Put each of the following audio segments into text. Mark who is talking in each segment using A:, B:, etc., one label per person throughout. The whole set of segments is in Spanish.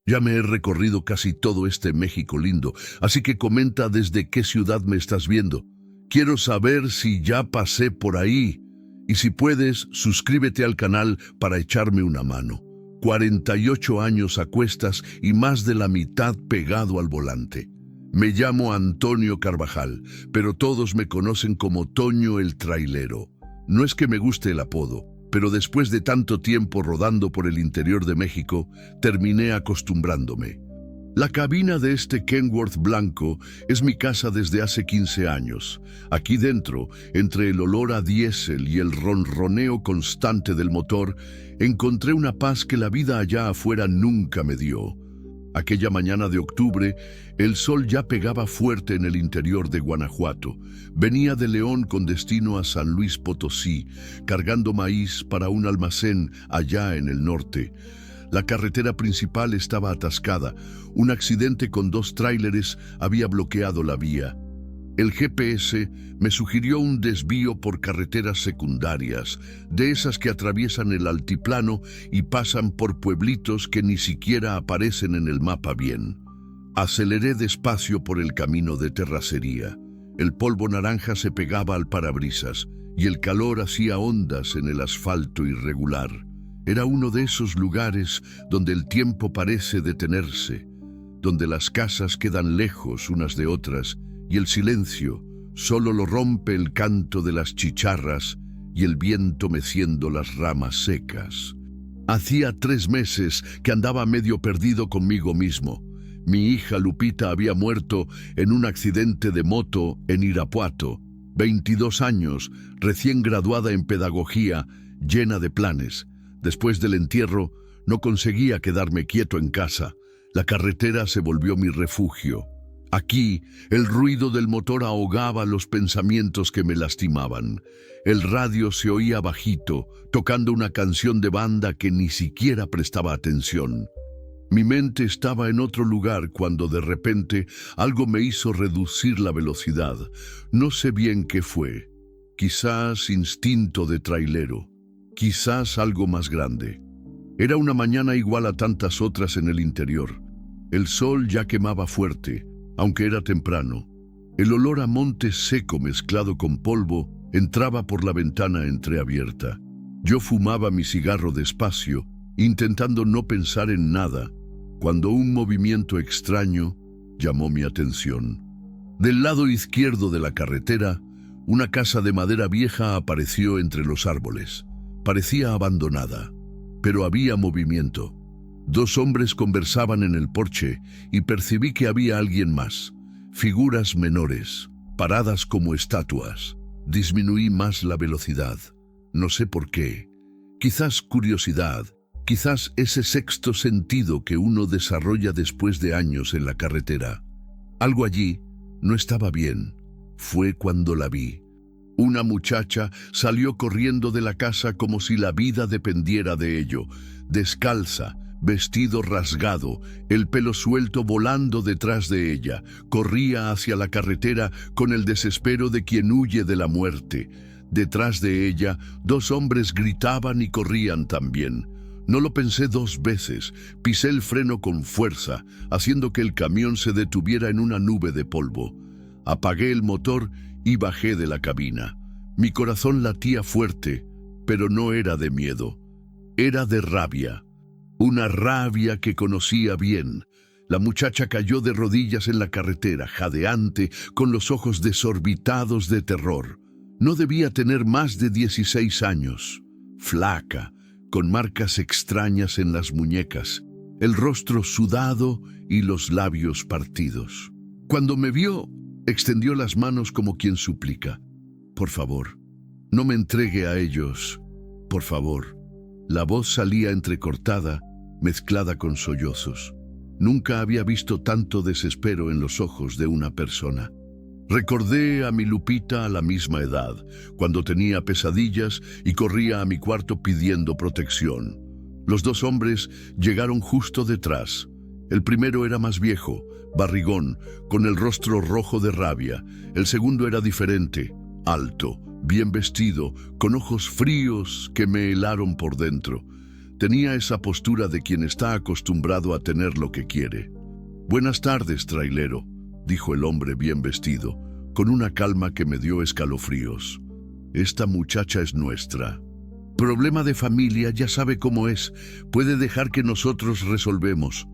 A: Ya me he recorrido casi todo este México lindo, así que comenta desde qué ciudad me estás viendo. Quiero saber si ya pasé por ahí. Y si puedes, suscríbete al canal para echarme una mano. 48 años a cuestas y más de la mitad pegado al volante. Me llamo Antonio Carvajal, pero todos me conocen como Toño el Trailero. No es que me guste el apodo, pero después de tanto tiempo rodando por el interior de México, terminé acostumbrándome. La cabina de este Kenworth blanco es mi casa desde hace 15 años. Aquí dentro, entre el olor a diésel y el ronroneo constante del motor, encontré una paz que la vida allá afuera nunca me dio. Aquella mañana de octubre, el sol ya pegaba fuerte en el interior de Guanajuato. Venía de León con destino a San Luis Potosí, cargando maíz para un almacén allá en el norte. La carretera principal estaba atascada. Un accidente con 2 tráileres había bloqueado la vía. El GPS me sugirió un desvío por carreteras secundarias, de esas que atraviesan el altiplano y pasan por pueblitos que ni siquiera aparecen en el mapa bien. Aceleré despacio por el camino de terracería. El polvo naranja se pegaba al parabrisas y el calor hacía ondas en el asfalto irregular. Era uno de esos lugares donde el tiempo parece detenerse, donde las casas quedan lejos unas de otras y el silencio solo lo rompe el canto de las chicharras y el viento meciendo las ramas secas. Hacía 3 meses que andaba medio perdido conmigo mismo. Mi hija Lupita había muerto en un accidente de moto en Irapuato. 22 años, recién graduada en pedagogía, llena de planes. Después del entierro, no conseguía quedarme quieto en casa. La carretera se volvió mi refugio. Aquí, el ruido del motor ahogaba los pensamientos que me lastimaban. El radio se oía bajito, tocando una canción de banda que ni siquiera prestaba atención. Mi mente estaba en otro lugar cuando de repente algo me hizo reducir la velocidad. No sé bien qué fue. Quizás instinto de trailero. Quizás algo más grande. Era una mañana igual a tantas otras en el interior. El sol ya quemaba fuerte, aunque era temprano. El olor a monte seco mezclado con polvo entraba por la ventana entreabierta. Yo fumaba mi cigarro despacio, intentando no pensar en nada, cuando un movimiento extraño llamó mi atención. Del lado izquierdo de la carretera, una casa de madera vieja apareció entre los árboles. Parecía abandonada, pero había movimiento. 2 hombres conversaban en el porche y percibí que había alguien más. Figuras menores, paradas como estatuas. Disminuí más la velocidad. No sé por qué. Quizás curiosidad, quizás ese sexto sentido que uno desarrolla después de años en la carretera. Algo allí no estaba bien. Fue cuando la vi. Una muchacha salió corriendo de la casa como si la vida dependiera de ello, descalza, vestido rasgado, el pelo suelto volando detrás de ella. Corría hacia la carretera con el desespero de quien huye de la muerte. Detrás de ella, 2 hombres gritaban y corrían también. No lo pensé 2 veces, pisé el freno con fuerza, haciendo que el camión se detuviera en una nube de polvo. Apagué el motor y bajé de la cabina. Mi corazón latía fuerte, pero no era de miedo. Era de rabia. Una rabia que conocía bien. La muchacha cayó de rodillas en la carretera, jadeante, con los ojos desorbitados de terror. No debía tener más de 16 años. Flaca, con marcas extrañas en las muñecas, el rostro sudado y los labios partidos. Cuando me vio, extendió las manos como quien suplica. Por favor, no me entregue a ellos. Por favor. La voz salía entrecortada, mezclada con sollozos. Nunca había visto tanto desespero en los ojos de una persona. Recordé a mi Lupita a la misma edad, cuando tenía pesadillas y corría a mi cuarto pidiendo protección. Los 2 hombres llegaron justo detrás. El primero era más viejo, barrigón, con el rostro rojo de rabia. El segundo era diferente, alto, bien vestido, con ojos fríos que me helaron por dentro. Tenía esa postura de quien está acostumbrado a tener lo que quiere. «Buenas tardes, trailero», dijo el hombre bien vestido, con una calma que me dio escalofríos. «Esta muchacha es nuestra. Problema de familia, ya sabe cómo es. Puede dejar que nosotros resolvemos».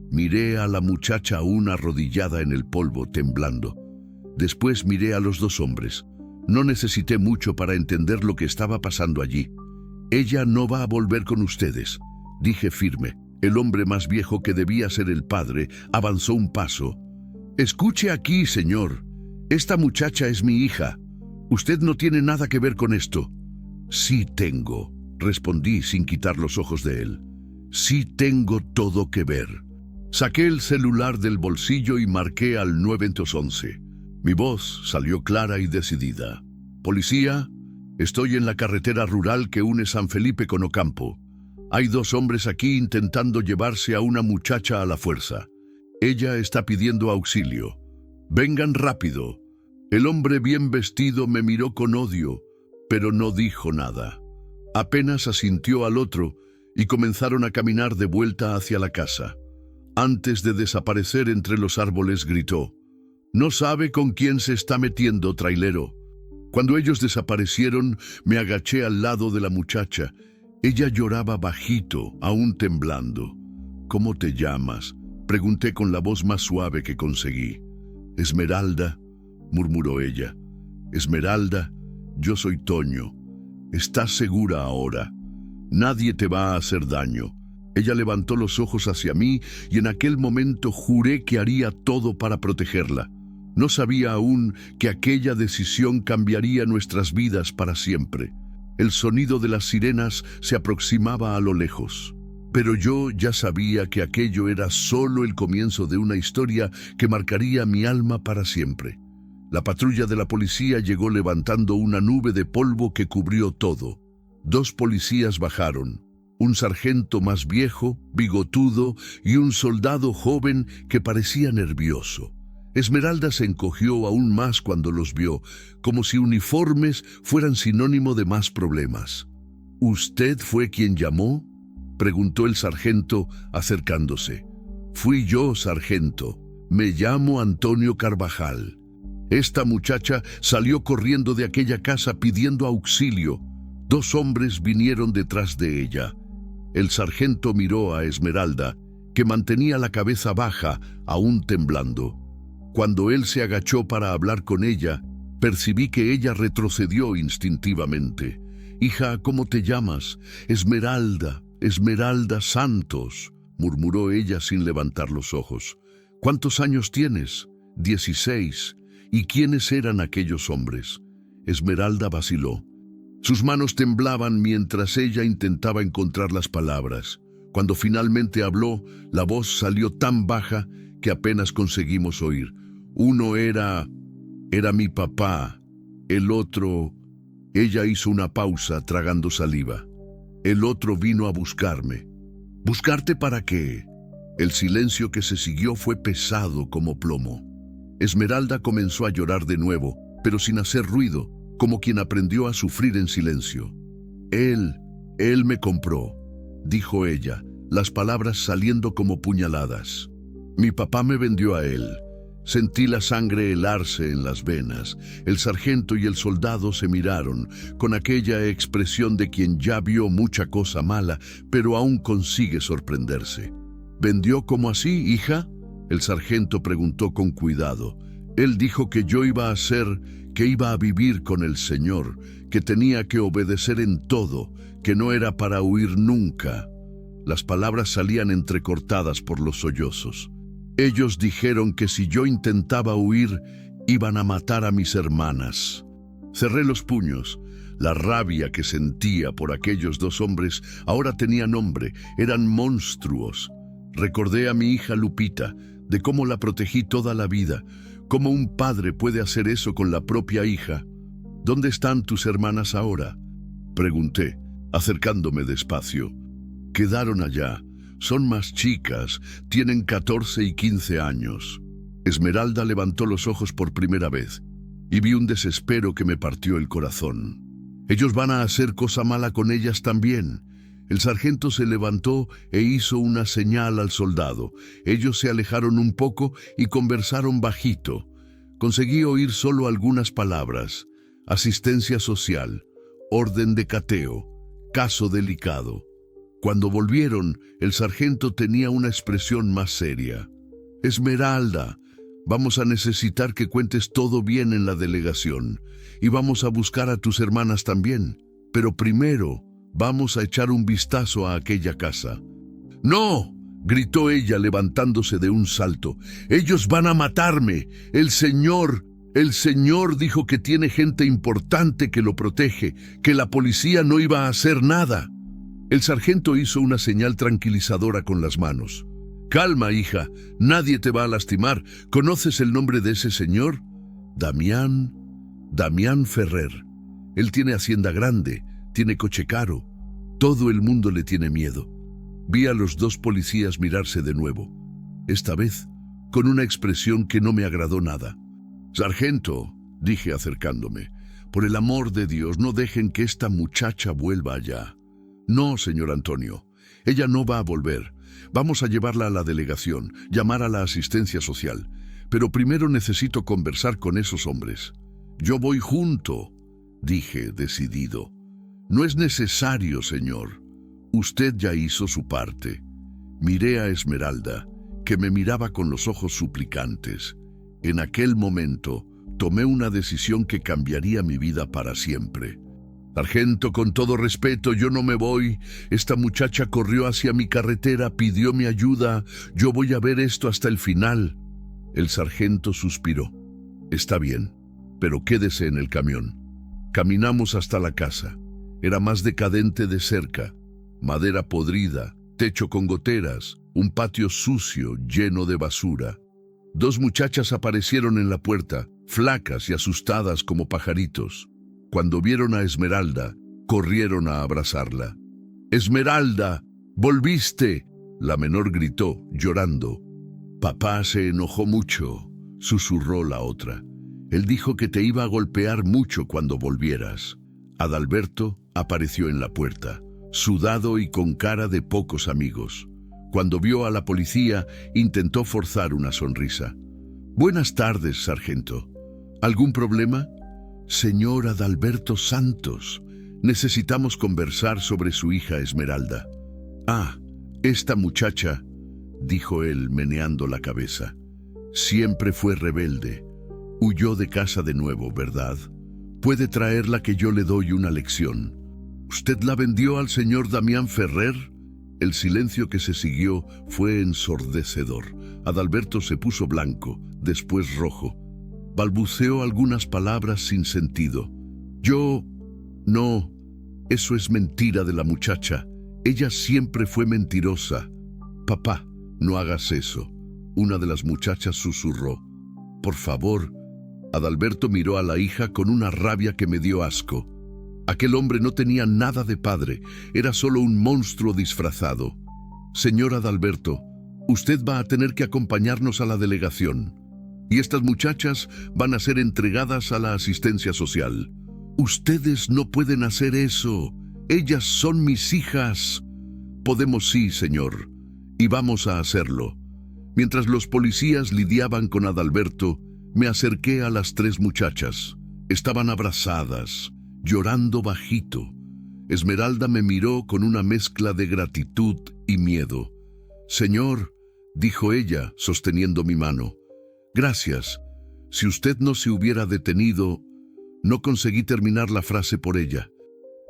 A: Miré a la muchacha aún arrodillada en el polvo, temblando. Después miré a los dos hombres. No necesité mucho para entender lo que estaba pasando allí. «Ella no va a volver con ustedes», dije firme. El hombre más viejo, que debía ser el padre, avanzó un paso. «Escuche aquí, señor. Esta muchacha es mi hija. Usted no tiene nada que ver con esto». «Sí tengo», respondí sin quitar los ojos de él. «Sí tengo todo que ver». Saqué el celular del bolsillo y marqué al 911. Mi voz salió clara y decidida. «Policía, estoy en la carretera rural que une San Felipe con Ocampo. Hay dos hombres aquí intentando llevarse a una muchacha a la fuerza. Ella está pidiendo auxilio. Vengan rápido». El hombre bien vestido me miró con odio, pero no dijo nada. Apenas asintió al otro y comenzaron a caminar de vuelta hacia la casa. Antes de desaparecer entre los árboles gritó: «No sabe con quién se está metiendo, trailero». Cuando ellos desaparecieron, me agaché al lado de la muchacha. Ella lloraba bajito, aún temblando. «¿Cómo te llamas?», pregunté con la voz más suave que conseguí. «Esmeralda», murmuró ella. «Esmeralda, yo soy Toño. ¿Estás segura ahora? Nadie te va a hacer daño». Ella levantó los ojos hacia mí y en aquel momento juré que haría todo para protegerla. No sabía aún que aquella decisión cambiaría nuestras vidas para siempre. El sonido de las sirenas se aproximaba a lo lejos. Pero yo ya sabía que aquello era solo el comienzo de una historia que marcaría mi alma para siempre. La patrulla de la policía llegó levantando una nube de polvo que cubrió todo. Dos policías bajaron. Un sargento más viejo, bigotudo, y un soldado joven que parecía nervioso. Esmeralda se encogió aún más cuando los vio, como si uniformes fueran sinónimo de más problemas. «¿Usted fue quien llamó?», preguntó el sargento acercándose. «Fui yo, sargento. Me llamo Antonio Carvajal». Esta muchacha salió corriendo de aquella casa pidiendo auxilio. Dos hombres vinieron detrás de ella. El sargento miró a Esmeralda, que mantenía la cabeza baja, aún temblando. Cuando él se agachó para hablar con ella, percibí que ella retrocedió instintivamente. «Hija, ¿cómo te llamas?» «Esmeralda, Esmeralda Santos», murmuró ella sin levantar los ojos. «¿Cuántos años tienes?» «16». «¿Y quiénes eran aquellos hombres?» Esmeralda vaciló. Sus manos temblaban mientras ella intentaba encontrar las palabras. Cuando finalmente habló, la voz salió tan baja que apenas conseguimos oír. Uno era mi papá. El otro... Ella hizo una pausa, tragando saliva. «El otro vino a buscarme». «¿Buscarte para qué?» El silencio que se siguió fue pesado como plomo. Esmeralda comenzó a llorar de nuevo, pero sin hacer ruido, como quien aprendió a sufrir en silencio. Él me compró», dijo ella, las palabras saliendo como puñaladas. «Mi papá me vendió a él». Sentí la sangre helarse en las venas. El sargento y el soldado se miraron, con aquella expresión de quien ya vio mucha cosa mala, pero aún consigue sorprenderse. «¿Vendió como así, hija?», el sargento preguntó con cuidado. «Él dijo que yo iba a ser, que iba a vivir con el Señor, que tenía que obedecer en todo, que no era para huir nunca». Las palabras salían entrecortadas por los sollozos. «Ellos dijeron que si yo intentaba huir, iban a matar a mis hermanas». Cerré los puños. La rabia que sentía por aquellos dos hombres ahora tenía nombre, eran monstruos. Recordé a mi hija Lupita, de cómo la protegí toda la vida, cómo un padre puede hacer eso con la propia hija. «¿Dónde están tus hermanas ahora?», pregunté, acercándome despacio. «Quedaron allá. Son más chicas, tienen 14 y 15 años». Esmeralda levantó los ojos por primera vez y vi un desespero que me partió el corazón. «Ellos van a hacer cosa mala con ellas también. El sargento se levantó e hizo una señal al soldado. Ellos se alejaron un poco y conversaron bajito. Conseguí oír solo algunas palabras: asistencia social, orden de cateo, caso delicado. Cuando volvieron, el sargento tenía una expresión más seria. Esmeralda, vamos a necesitar que cuentes todo bien en la delegación, y vamos a buscar a tus hermanas también. Pero primero, vamos a echar un vistazo a aquella casa. ¡No!, gritó ella levantándose de un salto. ¡Ellos van a matarme! El señor dijo que tiene gente importante que lo protege, que la policía no iba a hacer nada. El sargento hizo una señal tranquilizadora con las manos. Calma, hija, nadie te va a lastimar. ¿Conoces el nombre de ese señor? Damián Ferrer. Él tiene hacienda grande, tiene coche caro. Todo el mundo le tiene miedo. Vi a los dos policías mirarse de nuevo, esta vez con una expresión que no me agradó nada. Sargento, dije acercándome, por el amor de Dios, no dejen que esta muchacha vuelva allá. No, señor Antonio, ella no va a volver. Vamos a llevarla a la delegación, llamar a la asistencia social. Pero primero necesito conversar con esos hombres. Yo voy junto, dije decidido. No es necesario, señor. Usted ya hizo su parte. Miré a Esmeralda, que me miraba con los ojos suplicantes. En aquel momento, tomé una decisión que cambiaría mi vida para siempre. Sargento, con todo respeto, yo no me voy. Esta muchacha corrió hacia mi carretera, pidió mi ayuda. Yo voy a ver esto hasta el final. El sargento suspiró. Está bien, pero quédese en el camión. Caminamos hasta la casa. Era más decadente de cerca. Madera podrida, techo con goteras, un patio sucio lleno de basura. Dos muchachas aparecieron en la puerta, flacas y asustadas como pajaritos. Cuando vieron a Esmeralda, corrieron a abrazarla. «¡Esmeralda! ¡Volviste!», la menor gritó, llorando. «Papá se enojó mucho», susurró la otra. «Él dijo que te iba a golpear mucho cuando volvieras». Adalberto apareció en la puerta, sudado y con cara de pocos amigos. Cuando vio a la policía, intentó forzar una sonrisa. «Buenas tardes, sargento. ¿Algún problema?» «Señor Adalberto Santos, necesitamos conversar sobre su hija Esmeralda». «Ah, esta muchacha», dijo él meneando la cabeza. «Siempre fue rebelde. Huyó de casa de nuevo, ¿verdad? Puede traerla que yo le doy una lección». «¿Usted la vendió al señor Damián Ferrer?» El silencio que se siguió fue ensordecedor. Adalberto se puso blanco, después rojo. Balbuceó algunas palabras sin sentido. «No, eso es mentira de la muchacha. Ella siempre fue mentirosa». «Papá, no hagas eso», una de las muchachas susurró. «Por favor». Adalberto miró a la hija con una rabia que me dio asco. Aquel hombre no tenía nada de padre, era solo un monstruo disfrazado. «Señor Adalberto, usted va a tener que acompañarnos a la delegación. Y estas muchachas van a ser entregadas a la asistencia social». «Ustedes no pueden hacer eso. Ellas son mis hijas». «Podemos sí, señor, y vamos a hacerlo». Mientras los policías lidiaban con Adalberto, me acerqué a las tres muchachas. Estaban abrazadas, llorando bajito. Esmeralda me miró con una mezcla de gratitud y miedo. «Señor», dijo ella, sosteniendo mi mano. «Gracias. Si usted no se hubiera detenido...». No conseguí terminar la frase por ella.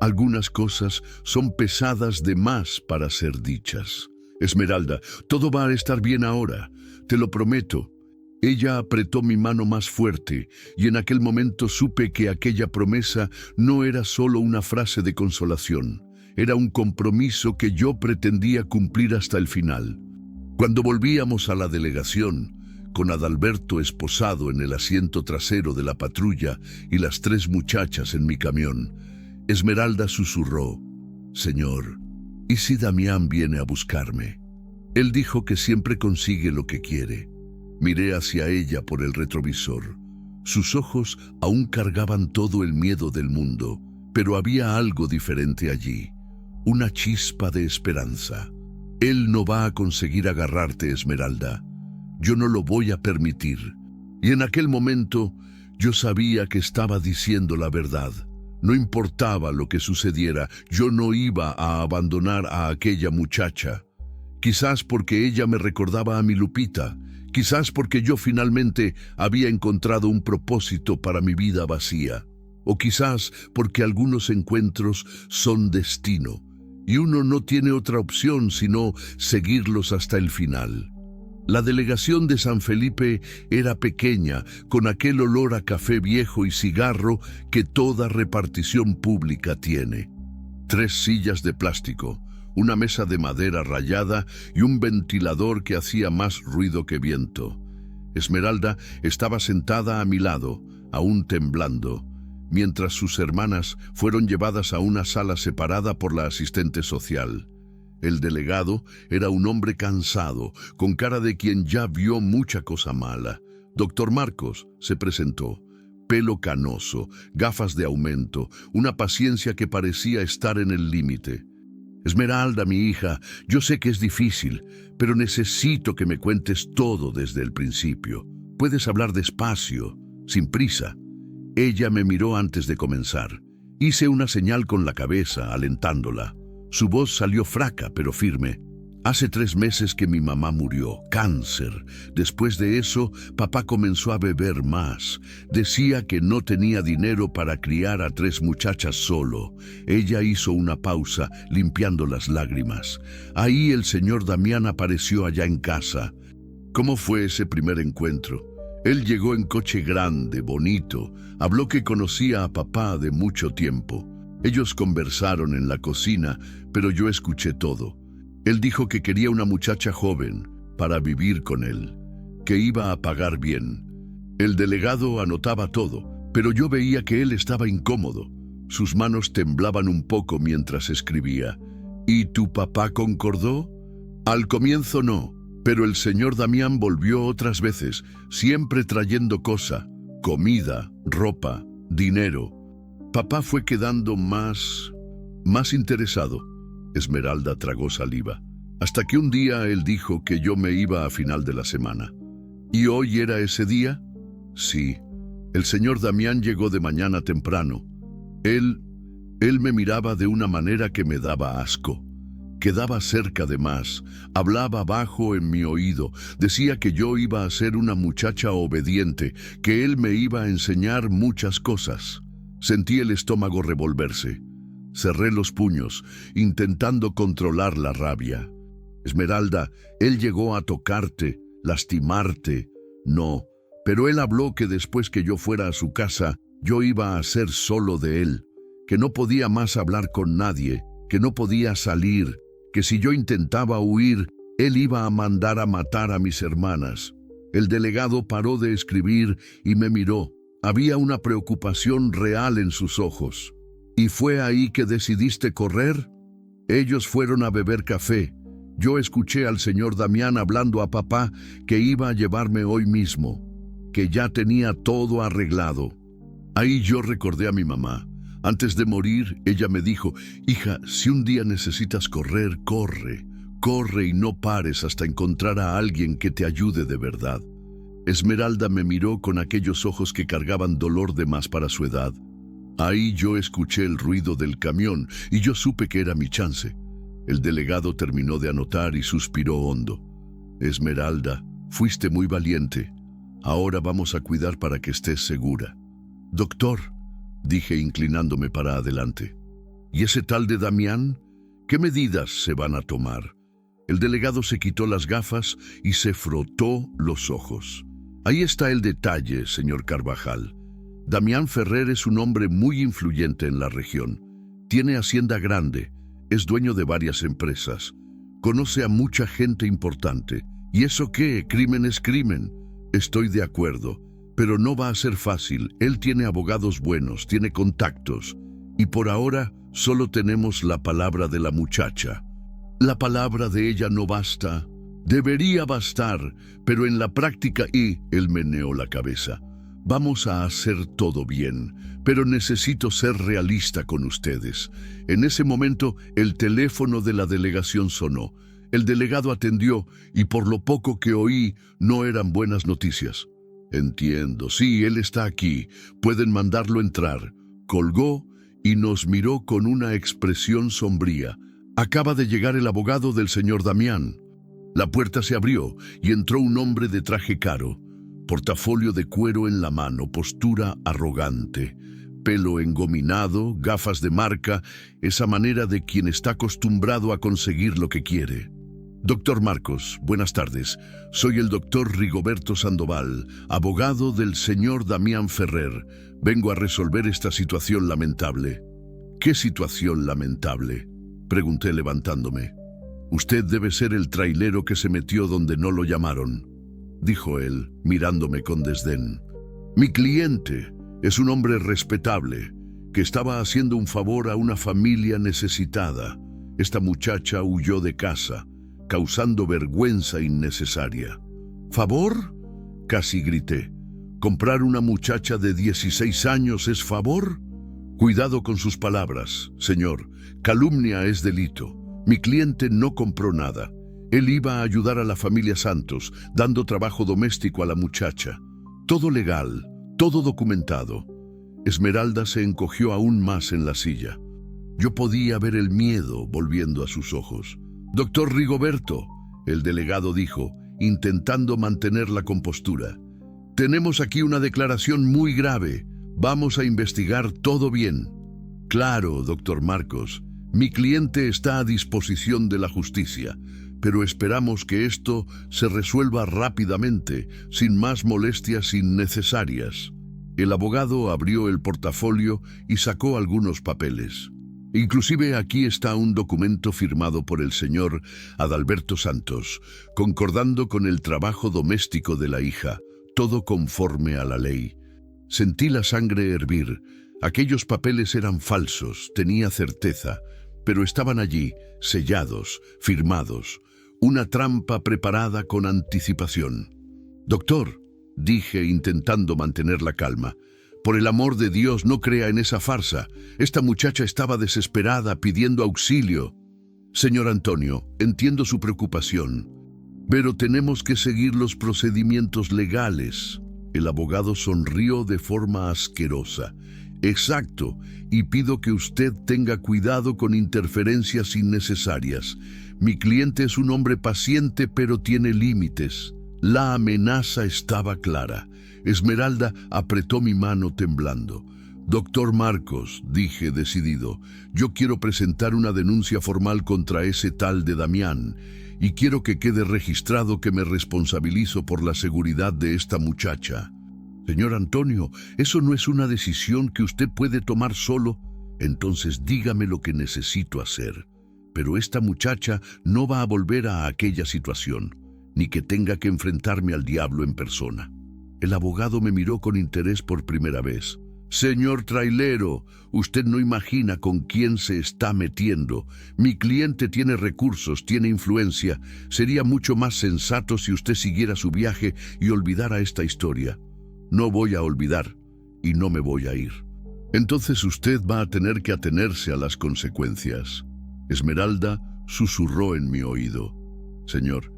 A: Algunas cosas son pesadas de más para ser dichas. «Esmeralda, todo va a estar bien ahora, te lo prometo». Ella apretó mi mano más fuerte y en aquel momento supe que aquella promesa no era solo una frase de consolación, era un compromiso que yo pretendía cumplir hasta el final. Cuando volvíamos a la delegación, con Adalberto esposado en el asiento trasero de la patrulla y las tres muchachas en mi camión, Esmeralda susurró: «Señor, ¿y si Damián viene a buscarme? Él dijo que siempre consigue lo que quiere». Miré hacia ella por el retrovisor. Sus ojos aún cargaban todo el miedo del mundo, pero había algo diferente allí. una chispa de esperanza. Él no va a conseguir agarrarte, Esmeralda. Yo no lo voy a permitir. Y en aquel momento yo sabía que estaba diciendo la verdad. No importaba lo que sucediera, yo no iba a abandonar a aquella muchacha. Quizás porque ella me recordaba a mi Lupita, quizás porque yo finalmente había encontrado un propósito para mi vida vacía, o quizás porque algunos encuentros son destino, y uno no tiene otra opción sino seguirlos hasta el final. La delegación de San Felipe era pequeña, con aquel olor a café viejo y cigarro que toda repartición pública tiene. 3 sillas de plástico, una mesa de madera rayada y un ventilador que hacía más ruido que viento. Esmeralda estaba sentada a mi lado, aún temblando, mientras sus hermanas fueron llevadas a una sala separada por la asistente social. El delegado era un hombre cansado, con cara de quien ya vio mucha cosa mala. Doctor Marcos se presentó, pelo canoso, gafas de aumento, una paciencia que parecía estar en el límite. Esmeralda, mi hija, yo sé que es difícil, pero necesito que me cuentes todo desde el principio. Puedes hablar despacio, sin prisa. Ella me miró antes de comenzar. Hice una señal con la cabeza, alentándola. Su voz salió fraca, pero firme. Hace 3 meses que mi mamá murió, cáncer. Después de eso, papá comenzó a beber más. Decía que no tenía dinero para criar a 3 muchachas solo. Ella hizo una pausa, limpiando las lágrimas. Ahí el señor Damián apareció allá en casa. ¿Cómo fue ese primer encuentro? Él llegó en coche grande, bonito. Habló que conocía a papá de mucho tiempo. Ellos conversaron en la cocina, pero yo escuché todo. Él dijo que quería una muchacha joven para vivir con él, que iba a pagar bien. El delegado anotaba todo, pero yo veía que él estaba incómodo. Sus manos temblaban un poco mientras escribía. ¿Y tu papá concordó? Al comienzo no, pero el señor Damián volvió otras veces, siempre trayendo comida, ropa, dinero. Papá fue quedando más interesado. Esmeralda tragó saliva, hasta que un día él dijo que yo me iba a final de la semana. ¿Y hoy era ese día? Sí. El señor Damián llegó de mañana temprano. Él me miraba de una manera que me daba asco. Quedaba cerca de más, hablaba bajo en mi oído, decía que yo iba a ser una muchacha obediente, que él me iba a enseñar muchas cosas. Sentí el estómago revolverse. Cerré los puños, intentando controlar la rabia. Esmeralda, él llegó a tocarte, lastimarte. No, pero él habló que después que yo fuera a su casa, yo iba a ser solo de él, que no podía más hablar con nadie, que no podía salir, que si yo intentaba huir, él iba a mandar a matar a mis hermanas. El delegado paró de escribir y me miró. Había una preocupación real en sus ojos. ¿Y fue ahí que decidiste correr? Ellos fueron a beber café. Yo escuché al señor Damián hablando a papá que iba a llevarme hoy mismo, que ya tenía todo arreglado. Ahí yo recordé a mi mamá. Antes de morir, ella me dijo, hija, si un día necesitas correr, corre. Corre y no pares hasta encontrar a alguien que te ayude de verdad. Esmeralda me miró con aquellos ojos que cargaban dolor de más para su edad. Ahí yo escuché el ruido del camión y yo supe que era mi chance. El delegado terminó de anotar y suspiró hondo. Esmeralda, fuiste muy valiente. Ahora vamos a cuidar para que estés segura. Doctor, dije inclinándome para adelante. ¿Y ese tal de Damián? ¿Qué medidas se van a tomar? El delegado se quitó las gafas y se frotó los ojos. Ahí está el detalle, señor Carvajal. Damián Ferrer es un hombre muy influyente en la región. Tiene hacienda grande, es dueño de varias empresas. Conoce a mucha gente importante. ¿Y eso qué? Crimen es crimen. Estoy de acuerdo, pero no va a ser fácil. Él tiene abogados buenos, tiene contactos. Y por ahora solo tenemos la palabra de la muchacha. La palabra de ella no basta. Debería bastar, pero en la práctica, y él meneó la cabeza. Vamos a hacer todo bien, pero necesito ser realista con ustedes. En ese momento, el teléfono de la delegación sonó. El delegado atendió y por lo poco que oí, no eran buenas noticias. Entiendo, sí, él está aquí. Pueden mandarlo entrar. Colgó y nos miró con una expresión sombría. Acaba de llegar el abogado del señor Damián. La puerta se abrió y entró un hombre de traje caro. Portafolio de cuero en la mano, postura arrogante, pelo engominado, gafas de marca, esa manera de quien está acostumbrado a conseguir lo que quiere. Doctor Marcos, buenas tardes. Soy el doctor Rigoberto Sandoval, abogado del señor Damián Ferrer. Vengo a resolver esta situación lamentable. ¿Qué situación lamentable?, pregunté levantándome. Usted debe ser el trailero que se metió donde no lo llamaron, dijo él, mirándome con desdén. Mi cliente es un hombre respetable, que estaba haciendo un favor a una familia necesitada. Esta muchacha huyó de casa, causando vergüenza innecesaria. ¿Favor?, casi grité. ¿Comprar una muchacha de 16 años es favor? Cuidado con sus palabras, señor. Calumnia es delito. Mi cliente no compró nada. Él iba a ayudar a la familia Santos, dando trabajo doméstico a la muchacha. Todo legal, todo documentado. Esmeralda se encogió aún más en la silla. Yo podía ver el miedo volviendo a sus ojos. Doctor Rigoberto, el delegado dijo, intentando mantener la compostura. Tenemos aquí una declaración muy grave. Vamos a investigar todo bien. Claro, doctor Marcos. Mi cliente está a disposición de la justicia, pero esperamos que esto se resuelva rápidamente, sin más molestias innecesarias. El abogado abrió el portafolio y sacó algunos papeles. Inclusive aquí está un documento firmado por el señor Adalberto Santos, concordando con el trabajo doméstico de la hija, todo conforme a la ley. Sentí la sangre hervir. Aquellos papeles eran falsos, tenía certeza, pero estaban allí, sellados, firmados, una trampa preparada con anticipación. Doctor, dije intentando mantener la calma, por el amor de Dios no crea en esa farsa. Esta muchacha estaba desesperada pidiendo auxilio. Señor Antonio, entiendo su preocupación, pero tenemos que seguir los procedimientos legales. El abogado sonrió de forma asquerosa. Exacto, y pido que usted tenga cuidado con interferencias innecesarias. Mi cliente es un hombre paciente, pero tiene límites. La amenaza estaba clara. Esmeralda apretó mi mano temblando. Doctor Marcos, dije decidido, yo quiero presentar una denuncia formal contra ese tal de Damián, y quiero que quede registrado que me responsabilizo por la seguridad de esta muchacha. Señor Antonio, eso no es una decisión que usted puede tomar solo. Entonces dígame lo que necesito hacer. Pero esta muchacha no va a volver a aquella situación, ni que tenga que enfrentarme al diablo en persona. El abogado me miró con interés por primera vez. Señor trailero, usted no imagina con quién se está metiendo. Mi cliente tiene recursos, tiene influencia. Sería mucho más sensato si usted siguiera su viaje y olvidara esta historia. No voy a olvidar y no me voy a ir. Entonces usted va a tener que atenerse a las consecuencias. Esmeralda susurró en mi oído. Señor,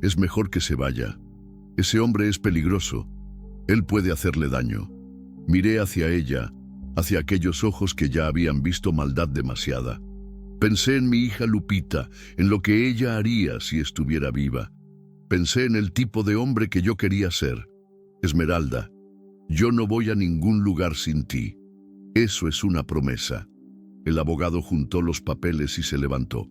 A: es mejor que se vaya. Ese hombre es peligroso. Él puede hacerle daño. Miré hacia ella, hacia aquellos ojos que ya habían visto maldad demasiada. Pensé en mi hija Lupita, en lo que ella haría si estuviera viva. Pensé en el tipo de hombre que yo quería ser. Esmeralda, yo no voy a ningún lugar sin ti. Eso es una promesa. El abogado juntó los papeles y se levantó.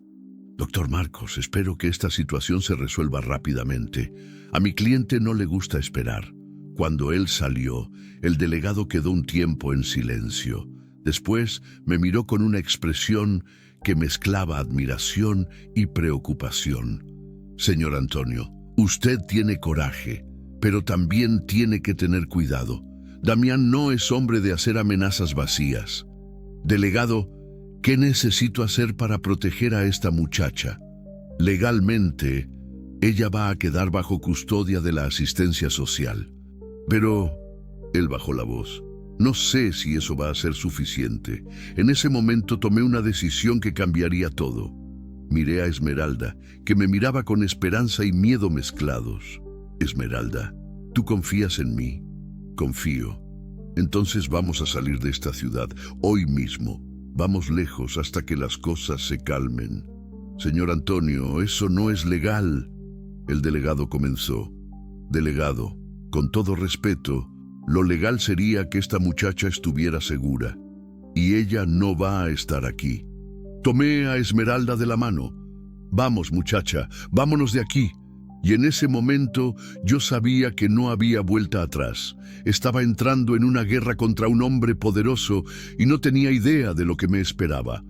A: Doctor Marcos, espero que esta situación se resuelva rápidamente. A mi cliente no le gusta esperar. Cuando él salió, el delegado quedó un tiempo en silencio. Después me miró con una expresión que mezclaba admiración y preocupación. Señor Antonio, usted tiene coraje, pero también tiene que tener cuidado. Damián no es hombre de hacer amenazas vacías. Delegado, ¿qué necesito hacer para proteger a esta muchacha? Legalmente, ella va a quedar bajo custodia de la asistencia social. Pero Él bajó la voz. No sé si eso va a ser suficiente. En ese momento tomé una decisión que cambiaría todo. Miré a Esmeralda, que me miraba con esperanza y miedo mezclados. Esmeralda, ¿tú confías en mí? Confío. Entonces vamos a salir de esta ciudad, hoy mismo. Vamos lejos hasta que las cosas se calmen. Señor Antonio, eso no es legal. El delegado comenzó. Delegado, con todo respeto, lo legal sería que esta muchacha estuviera segura. Y ella no va a estar aquí. Tomé a Esmeralda de la mano. Vamos, muchacha, vámonos de aquí. Y en ese momento yo sabía que no había vuelta atrás. Estaba entrando en una guerra contra un hombre poderoso y no tenía idea de lo que me esperaba.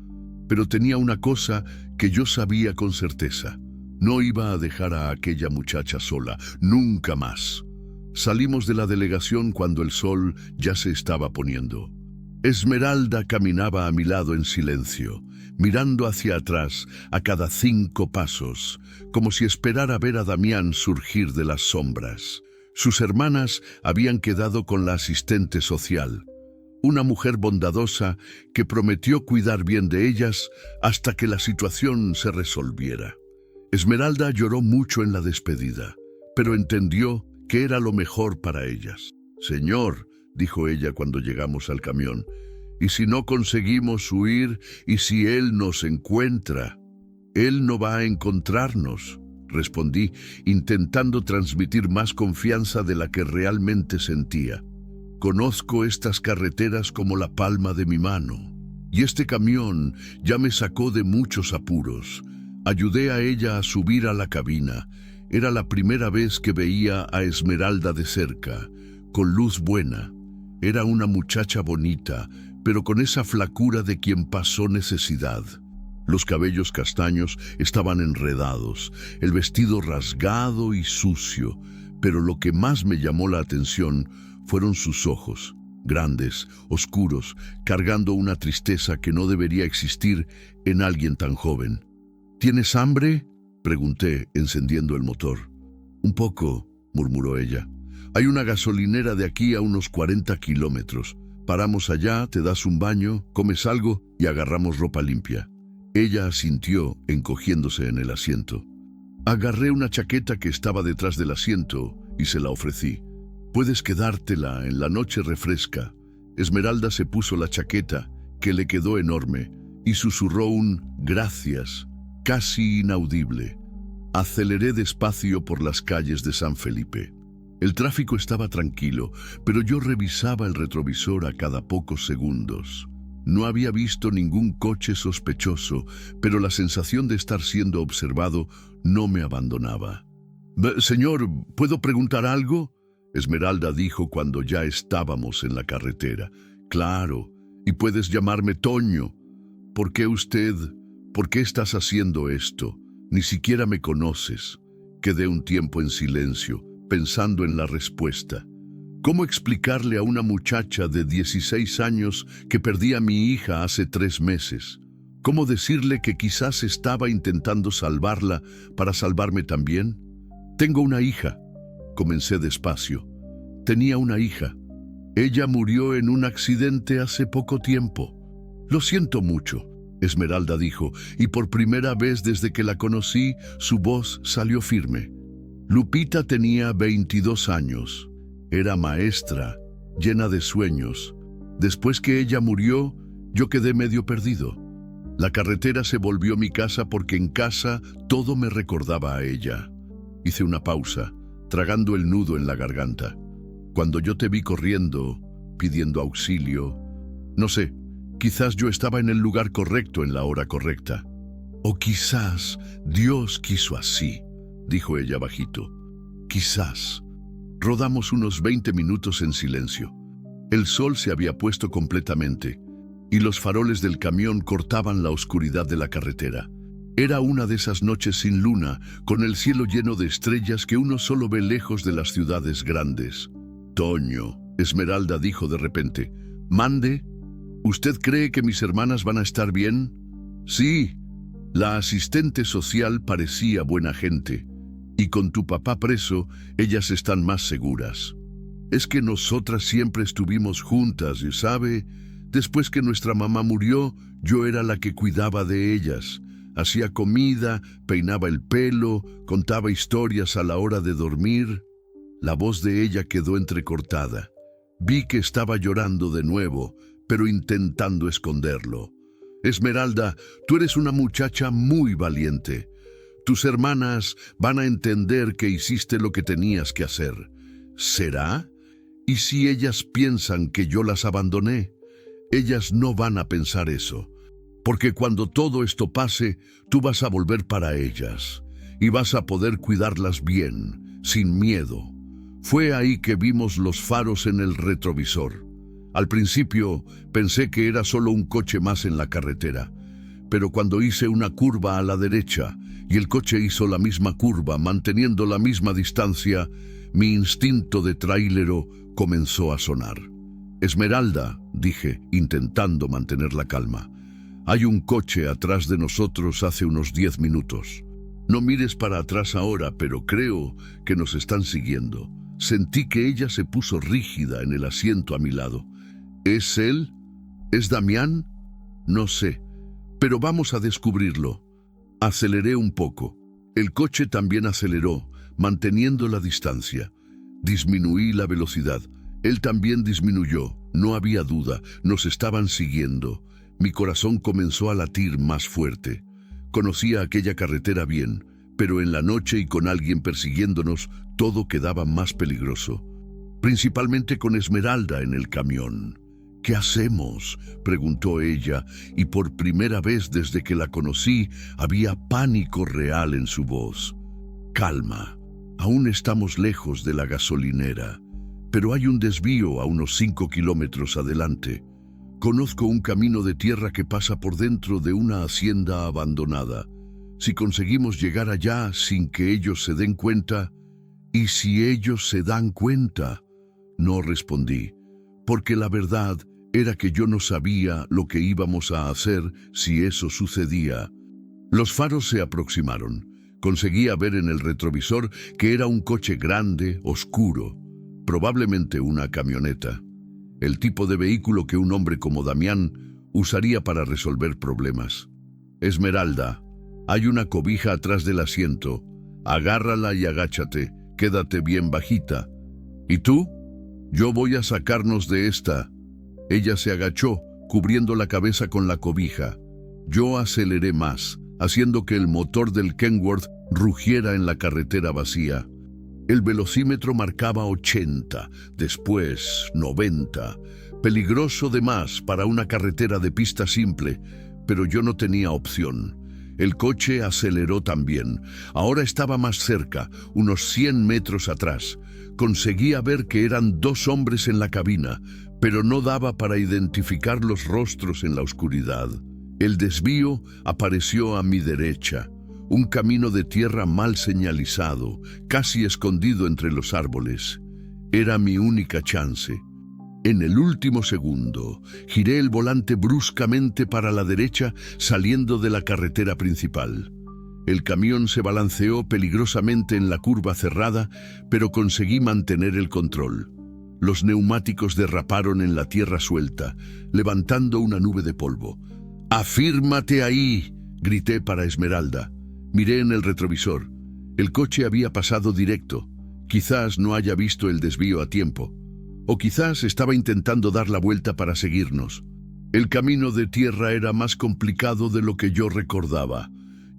A: Pero tenía una cosa que yo sabía con certeza. No iba a dejar a aquella muchacha sola, nunca más. Salimos de la delegación cuando el sol ya se estaba poniendo. Esmeralda caminaba a mi lado en silencio, mirando hacia atrás a cada 5 pasos, como si esperara ver a Damián surgir de las sombras. Sus hermanas habían quedado con la asistente social, una mujer bondadosa que prometió cuidar bien de ellas hasta que la situación se resolviera. Esmeralda lloró mucho en la despedida, pero entendió que era lo mejor para ellas. Señor, dijo ella cuando llegamos al camión, ¿y si no conseguimos huir y si él nos encuentra? Él no va a encontrarnos, respondí, intentando transmitir más confianza de la que realmente sentía. Conozco estas carreteras como la palma de mi mano, y este camión ya me sacó de muchos apuros. Ayudé a ella a subir a la cabina. Era la primera vez que veía a Esmeralda de cerca, con luz buena. Era una muchacha bonita, pero con esa flacura de quien pasó necesidad. Los cabellos castaños estaban enredados, el vestido rasgado y sucio, pero lo que más me llamó la atención fueron sus ojos, grandes, oscuros, cargando una tristeza que no debería existir en alguien tan joven. ¿Tienes hambre?, pregunté, encendiendo el motor. Un poco, murmuró ella. Hay una gasolinera de aquí a unos 40 kilómetros. Paramos allá, te das un baño, comes algo y agarramos ropa limpia. Ella asintió, encogiéndose en el asiento. Agarré una chaqueta que estaba detrás del asiento y se la ofrecí. Puedes quedártela, en la noche refresca. Esmeralda se puso la chaqueta, que le quedó enorme, y susurró un gracias, casi inaudible. Aceleré despacio por las calles de San Felipe. El tráfico estaba tranquilo, pero yo revisaba el retrovisor a cada pocos segundos. No había visto ningún coche sospechoso, pero la sensación de estar siendo observado no me abandonaba. «Señor, ¿puedo preguntar algo?», Esmeralda dijo cuando ya estábamos en la carretera. «Claro, y puedes llamarme Toño. ¿Por qué estás haciendo esto? Ni siquiera me conoces». Quedé un tiempo en silencio, pensando en la respuesta. ¿Cómo explicarle a una muchacha de 16 años que perdí a mi hija hace 3 meses? ¿Cómo decirle que quizás estaba intentando salvarla para salvarme también? Tengo una hija. Comencé despacio. Tenía una hija. Ella murió en un accidente hace poco tiempo. Lo siento mucho, Esmeralda dijo, y por primera vez desde que la conocí, su voz salió firme. Lupita tenía 22 años. Era maestra, llena de sueños. Después que ella murió, yo quedé medio perdido. La carretera se volvió mi casa porque en casa todo me recordaba a ella. Hice una pausa, tragando el nudo en la garganta. Cuando yo te vi corriendo, pidiendo auxilio, no sé, quizás yo estaba en el lugar correcto en la hora correcta. O quizás Dios quiso así, dijo ella bajito. Quizás. Rodamos unos 20 minutos en silencio. El sol se había puesto completamente y los faroles del camión cortaban la oscuridad de la carretera. Era una de esas noches sin luna, con el cielo lleno de estrellas que uno solo ve lejos de las ciudades grandes. Toño, Esmeralda dijo de repente. Mande, ¿usted cree que mis hermanas van a estar bien? Sí, la asistente social parecía buena gente. Y con tu papá preso, ellas están más seguras. Es que nosotras siempre estuvimos juntas y, ¿sabe? Después que nuestra mamá murió, yo era la que cuidaba de ellas. Hacía comida, peinaba el pelo, contaba historias a la hora de dormir. La voz de ella quedó entrecortada. Vi que estaba llorando de nuevo, pero intentando esconderlo. Esmeralda, tú eres una muchacha muy valiente. Tus hermanas van a entender que hiciste lo que tenías que hacer. ¿Será? ¿Y si ellas piensan que yo las abandoné? Ellas no van a pensar eso, porque cuando todo esto pase, tú vas a volver para ellas y vas a poder cuidarlas bien, sin miedo. Fue ahí que vimos los faros en el retrovisor. Al principio pensé que era solo un coche más en la carretera, pero cuando hice una curva a la derecha y el coche hizo la misma curva manteniendo la misma distancia, mi instinto de trailero comenzó a sonar. Esmeralda, dije, intentando mantener la calma. Hay un coche atrás de nosotros hace unos 10 minutos. No mires para atrás ahora, pero creo que nos están siguiendo. Sentí que ella se puso rígida en el asiento a mi lado. ¿Es él? ¿Es Damián? No sé, pero vamos a descubrirlo. Aceleré un poco. El coche también aceleró, manteniendo la distancia. Disminuí la velocidad. Él también disminuyó. No había duda, nos estaban siguiendo. Mi corazón comenzó a latir más fuerte. Conocía aquella carretera bien, pero en la noche y con alguien persiguiéndonos, todo quedaba más peligroso. Principalmente con Esmeralda en el camión. ¿Qué hacemos?, preguntó ella, y por primera vez desde que la conocí, había pánico real en su voz. Calma, aún estamos lejos de la gasolinera, pero hay un desvío a unos 5 kilómetros adelante. Conozco un camino de tierra que pasa por dentro de una hacienda abandonada. Si conseguimos llegar allá sin que ellos se den cuenta... ¿Y si ellos se dan cuenta? No respondí, porque la verdad era que yo no sabía lo que íbamos a hacer si eso sucedía. Los faros se aproximaron. Conseguía ver en el retrovisor que era un coche grande, oscuro, probablemente una camioneta. El tipo de vehículo que un hombre como Damián usaría para resolver problemas. Esmeralda, hay una cobija atrás del asiento. Agárrala y agáchate. Quédate bien bajita. ¿Y tú? Yo voy a sacarnos de esta. Ella se agachó, cubriendo la cabeza con la cobija. Yo aceleré más, haciendo que el motor del Kenworth rugiera en la carretera vacía. El velocímetro marcaba 80, después 90. Peligroso de más para una carretera de pista simple, pero yo no tenía opción. El coche aceleró también. Ahora estaba más cerca, unos 100 metros atrás. Conseguía ver que eran 2 hombres en la cabina, pero no daba para identificar los rostros en la oscuridad. El desvío apareció a mi derecha, un camino de tierra mal señalizado, casi escondido entre los árboles. Era mi única chance. En el último segundo, giré el volante bruscamente para la derecha, saliendo de la carretera principal. El camión se balanceó peligrosamente en la curva cerrada, pero conseguí mantener el control. Los neumáticos derraparon en la tierra suelta, levantando una nube de polvo. «¡Afírmate ahí!», grité para Esmeralda. Miré en el retrovisor. El coche había pasado directo. Quizás no haya visto el desvío a tiempo. O quizás estaba intentando dar la vuelta para seguirnos. El camino de tierra era más complicado de lo que yo recordaba,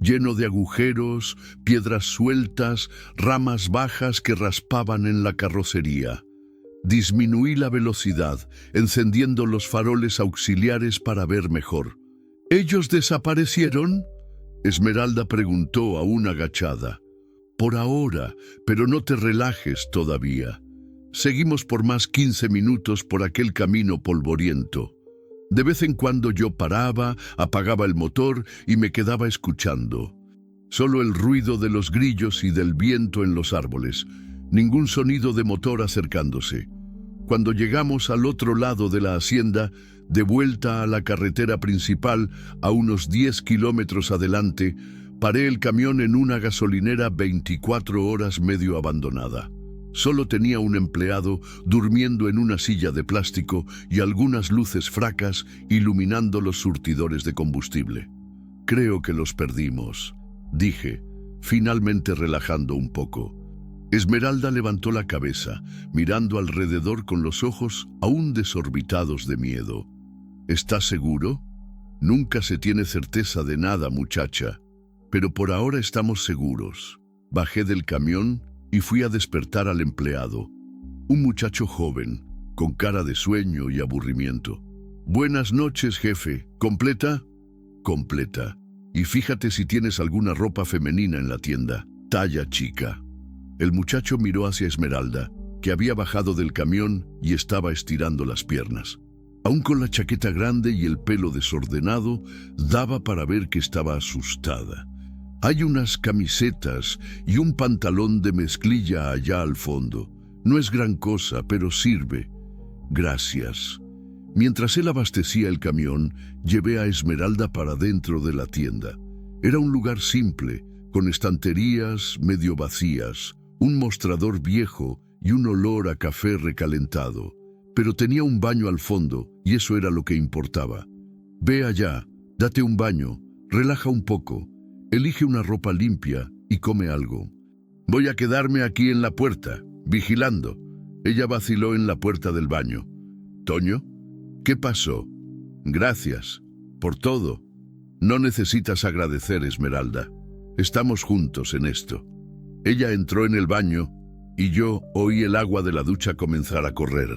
A: lleno de agujeros, piedras sueltas, ramas bajas que raspaban en la carrocería. Disminuí la velocidad, encendiendo los faroles auxiliares para ver mejor. ¿Ellos desaparecieron?, Esmeralda preguntó aún agachada. Por ahora, pero no te relajes todavía. Seguimos por más 15 minutos por aquel camino polvoriento. De vez en cuando yo paraba, apagaba el motor y me quedaba escuchando. Solo el ruido de los grillos y del viento en los árboles. Ningún sonido de motor acercándose. Cuando llegamos al otro lado de la hacienda, de vuelta a la carretera principal, a unos 10 kilómetros adelante, paré el camión en una gasolinera 24 horas medio abandonada. Solo tenía un empleado durmiendo en una silla de plástico y algunas luces fracas iluminando los surtidores de combustible. Creo que los perdimos, dije, finalmente relajando un poco. Esmeralda levantó la cabeza, mirando alrededor con los ojos aún desorbitados de miedo. ¿Estás seguro? Nunca se tiene certeza de nada, muchacha, pero por ahora estamos seguros. Bajé del camión y fui a despertar al empleado, un muchacho joven, con cara de sueño y aburrimiento. Buenas noches, jefe. ¿Completa? Completa. Y fíjate si tienes alguna ropa femenina en la tienda, talla chica. El muchacho miró hacia Esmeralda, que había bajado del camión y estaba estirando las piernas. Aún con la chaqueta grande y el pelo desordenado, daba para ver que estaba asustada. Hay unas camisetas y un pantalón de mezclilla allá al fondo. No es gran cosa, pero sirve. Gracias. Mientras él abastecía el camión, llevé a Esmeralda para dentro de la tienda. Era un lugar simple, con estanterías medio vacías, un mostrador viejo y un olor a café recalentado. Pero tenía un baño al fondo, y eso era lo que importaba. Ve allá, date un baño, relaja un poco, elige una ropa limpia y come algo. Voy a quedarme aquí en la puerta, vigilando. Ella vaciló en la puerta del baño. ¿Toño? ¿Qué pasó? Gracias, por todo. No necesitas agradecer, Esmeralda. Estamos juntos en esto. Ella entró en el baño y yo oí el agua de la ducha comenzar a correr.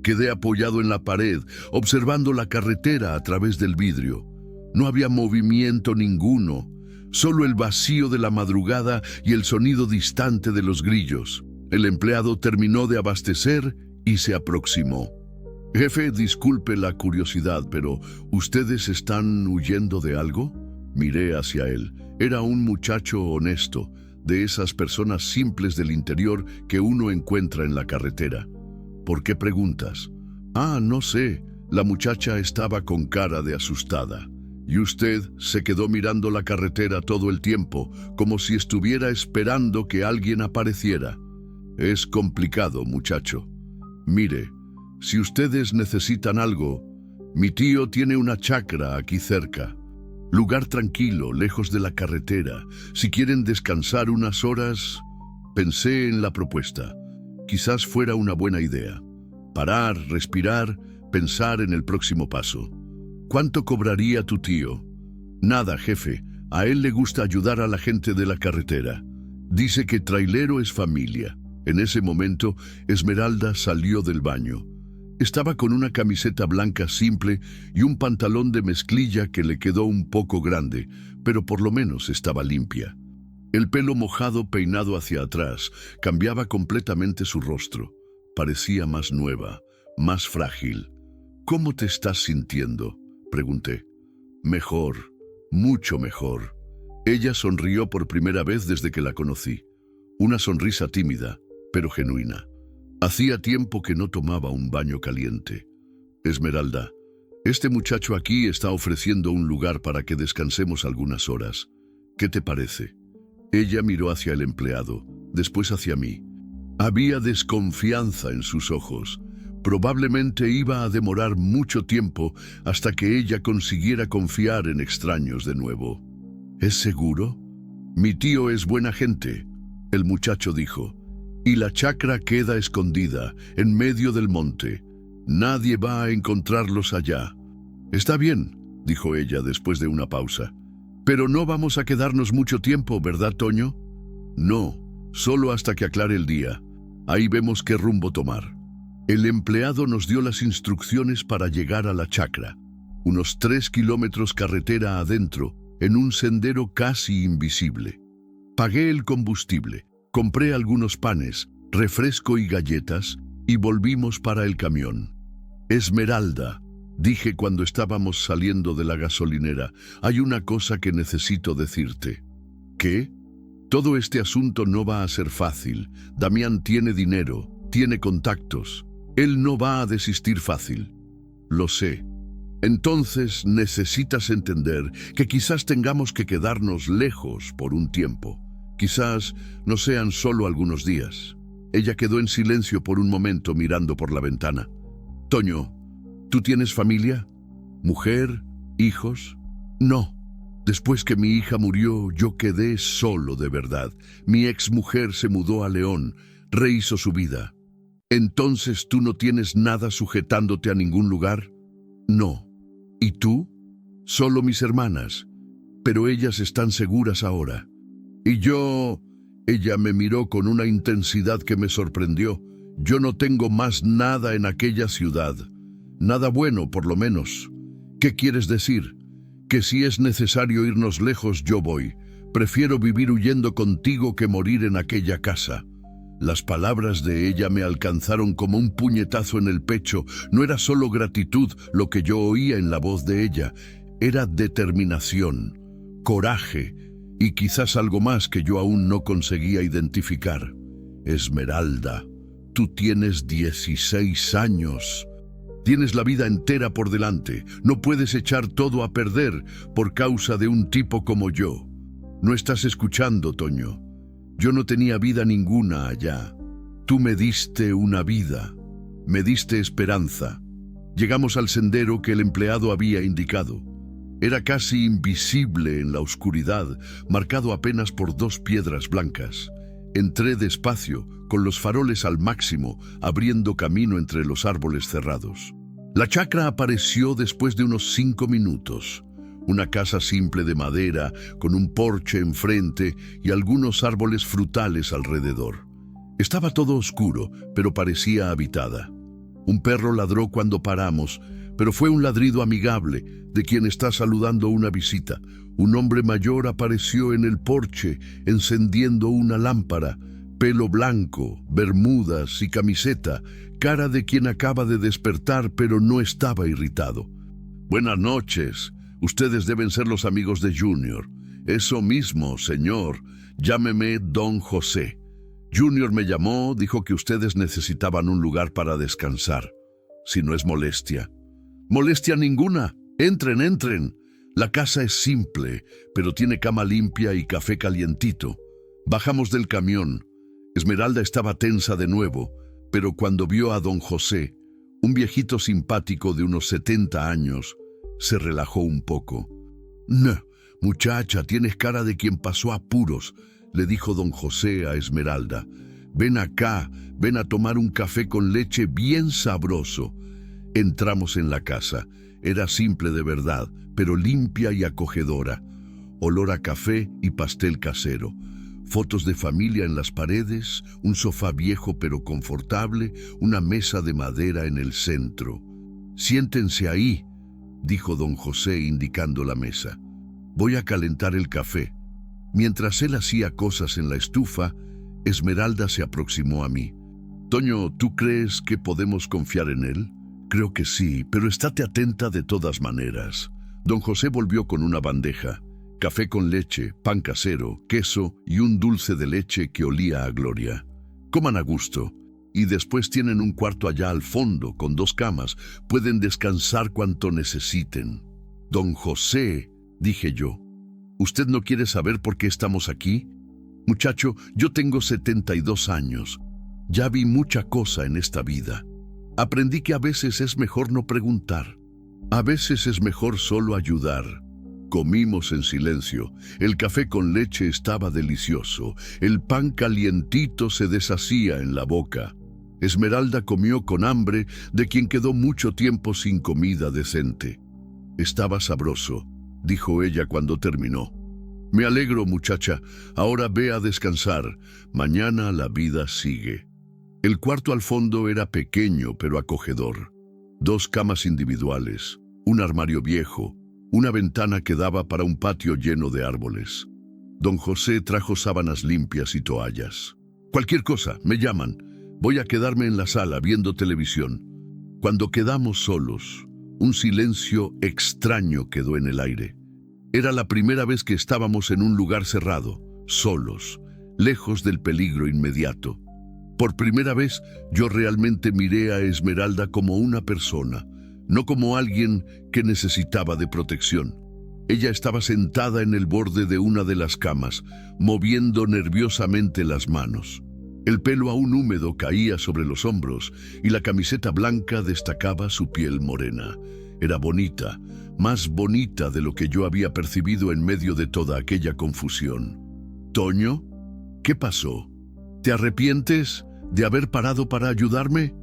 A: Quedé apoyado en la pared, observando la carretera a través del vidrio. No había movimiento ninguno, solo el vacío de la madrugada y el sonido distante de los grillos. El empleado terminó de abastecer y se aproximó. Jefe, disculpe la curiosidad, pero ¿ustedes están huyendo de algo? Miré hacia él. Era un muchacho honesto, de esas personas simples del interior que uno encuentra en la carretera. ¿Por qué preguntas? Ah, no sé. La muchacha estaba con cara de asustada. Y usted se quedó mirando la carretera todo el tiempo, como si estuviera esperando que alguien apareciera. Es complicado, muchacho. Mire, si ustedes necesitan algo, mi tío tiene una chacra aquí cerca. Lugar tranquilo, lejos de la carretera. Si quieren descansar unas horas, pensé en la propuesta. Quizás fuera una buena idea. Parar, respirar, pensar en el próximo paso. ¿Cuánto cobraría tu tío? Nada, jefe. A él le gusta ayudar a la gente de la carretera. Dice que trailero es familia. En ese momento, Esmeralda salió del baño. Estaba con una camiseta blanca simple y un pantalón de mezclilla que le quedó un poco grande, pero por lo menos estaba limpia. El pelo mojado peinado hacia atrás cambiaba completamente su rostro. Parecía más nueva, más frágil. ¿Cómo te estás sintiendo?, pregunté. Mejor, mucho mejor. Ella sonrió por primera vez desde que la conocí. Una sonrisa tímida, pero genuina. Hacía tiempo que no tomaba un baño caliente. Esmeralda, este muchacho aquí está ofreciendo un lugar para que descansemos algunas horas. ¿Qué te parece? Ella miró hacia el empleado, después hacia mí. Había desconfianza en sus ojos. Probablemente iba a demorar mucho tiempo hasta que ella consiguiera confiar en extraños de nuevo. ¿Es seguro? Mi tío es buena gente, el muchacho dijo. Y la chacra queda escondida, en medio del monte. Nadie va a encontrarlos allá. Está bien, dijo ella después de una pausa. Pero no vamos a quedarnos mucho tiempo, ¿verdad, Toño? No, solo hasta que aclare el día. Ahí vemos qué rumbo tomar. El empleado nos dio las instrucciones para llegar a la chacra. Unos 3 kilómetros carretera adentro, en un sendero casi invisible. Pagué el combustible. Compré algunos panes, refresco y galletas y volvimos para el camión. Esmeralda, dije cuando estábamos saliendo de la gasolinera, hay una cosa que necesito decirte. ¿Qué? Todo este asunto no va a ser fácil. Damián tiene dinero, tiene contactos. Él no va a desistir fácil. Lo sé. Entonces necesitas entender que quizás tengamos que quedarnos lejos por un tiempo. Quizás no sean solo algunos días. Ella quedó en silencio por un momento mirando por la ventana. Toño, ¿tú tienes familia? ¿Mujer? ¿Hijos? No. Después que mi hija murió, yo quedé solo de verdad. Mi exmujer se mudó a León, rehizo su vida. ¿Entonces tú no tienes nada sujetándote a ningún lugar? No. ¿Y tú? Solo mis hermanas. Pero ellas están seguras ahora. Y yo... Ella me miró con una intensidad que me sorprendió. Yo no tengo más nada en aquella ciudad. Nada bueno, por lo menos. ¿Qué quieres decir? Que si es necesario irnos lejos, yo voy. Prefiero vivir huyendo contigo que morir en aquella casa. Las palabras de ella me alcanzaron como un puñetazo en el pecho. No era solo gratitud lo que yo oía en la voz de ella. Era determinación, coraje y quizás algo más que yo aún no conseguía identificar. Esmeralda, tú tienes 16 años. Tienes la vida entera por delante. No puedes echar todo a perder por causa de un tipo como yo. No estás escuchando, Toño. Yo no tenía vida ninguna allá. Tú me diste una vida. Me diste esperanza. Llegamos al sendero que el empleado había indicado. Era casi invisible en la oscuridad, marcado apenas por 2 piedras blancas. Entré despacio, con los faroles al máximo, abriendo camino entre los árboles cerrados. La chacra apareció después de unos 5 minutos. Una casa simple de madera, con un porche enfrente y algunos árboles frutales alrededor. Estaba todo oscuro, pero parecía habitada. Un perro ladró cuando paramos, pero fue un ladrido amigable, de quien está saludando una visita. Un hombre mayor apareció en el porche, encendiendo una lámpara, pelo blanco, bermudas y camiseta, cara de quien acaba de despertar, pero no estaba irritado. Buenas noches. Ustedes deben ser los amigos de Junior. Eso mismo, señor. Llámeme Don José. Junior me llamó, dijo que ustedes necesitaban un lugar para descansar. Si no es molestia. Molestia ninguna. Entren, entren. La casa es simple, pero tiene cama limpia y café calientito. Bajamos del camión. Esmeralda estaba tensa de nuevo, pero cuando vio a Don José, un viejito simpático de unos 70 años, se relajó un poco. No, muchacha, tienes cara de quien pasó apuros, le dijo Don José a Esmeralda. Ven acá, ven a tomar un café con leche bien sabroso. Entramos en la casa. Era simple de verdad, pero limpia y acogedora. Olor a café y pastel casero. Fotos de familia en las paredes, un sofá viejo pero confortable, una mesa de madera en el centro. Siéntense ahí, dijo Don José indicando la mesa. Voy a calentar el café. Mientras él hacía cosas en la estufa, Esmeralda se aproximó a mí. Toño, ¿tú crees que podemos confiar en él? Creo que sí, pero estate atenta de todas maneras. Don José volvió con una bandeja. Café con leche, pan casero, queso y un dulce de leche que olía a gloria. Coman a gusto. Y después tienen un cuarto allá al fondo, con 2 camas. Pueden descansar cuanto necesiten. Don José, dije yo, ¿usted no quiere saber por qué estamos aquí? Muchacho, yo tengo 72 años. Ya vi mucha cosa en esta vida. Aprendí que a veces es mejor no preguntar. A veces es mejor solo ayudar. Comimos en silencio. El café con leche estaba delicioso. El pan calientito se deshacía en la boca. Esmeralda comió con hambre, de quien quedó mucho tiempo sin comida decente. Estaba sabroso, dijo ella cuando terminó. Me alegro, muchacha. Ahora ve a descansar. Mañana la vida sigue. El cuarto al fondo era pequeño pero acogedor. 2 camas individuales, un armario viejo, una ventana que daba para un patio lleno de árboles. Don José trajo sábanas limpias y toallas. Cualquier cosa, me llaman. Voy a quedarme en la sala viendo televisión. Cuando quedamos solos, un silencio extraño quedó en el aire. Era la primera vez que estábamos en un lugar cerrado, solos, lejos del peligro inmediato. Por primera vez, yo realmente miré a Esmeralda como una persona, no como alguien que necesitaba de protección. Ella estaba sentada en el borde de una de las camas, moviendo nerviosamente las manos. El pelo aún húmedo caía sobre los hombros y la camiseta blanca destacaba su piel morena. Era bonita, más bonita de lo que yo había percibido en medio de toda aquella confusión. «¿Toño? ¿Qué pasó? ¿Te arrepientes de haber parado para ayudarme?»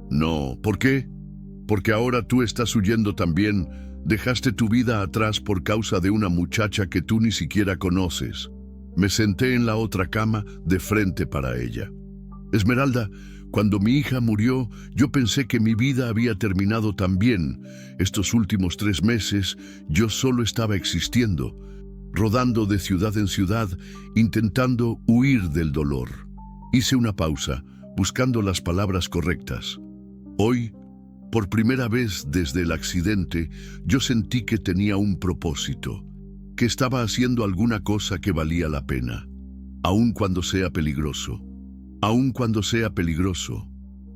A: «No, ¿por qué?» «Porque ahora tú estás huyendo también. Dejaste tu vida atrás por causa de una muchacha que tú ni siquiera conoces». Me senté en la otra cama de frente para ella. «Esmeralda, cuando mi hija murió, yo pensé que mi vida había terminado también. Estos últimos 3 meses, yo solo estaba existiendo, rodando de ciudad en ciudad, intentando huir del dolor». Hice una pausa, buscando las palabras correctas. Hoy, por primera vez desde el accidente, yo sentí que tenía un propósito, que estaba haciendo alguna cosa que valía la pena, aun cuando sea peligroso. Aun cuando sea peligroso.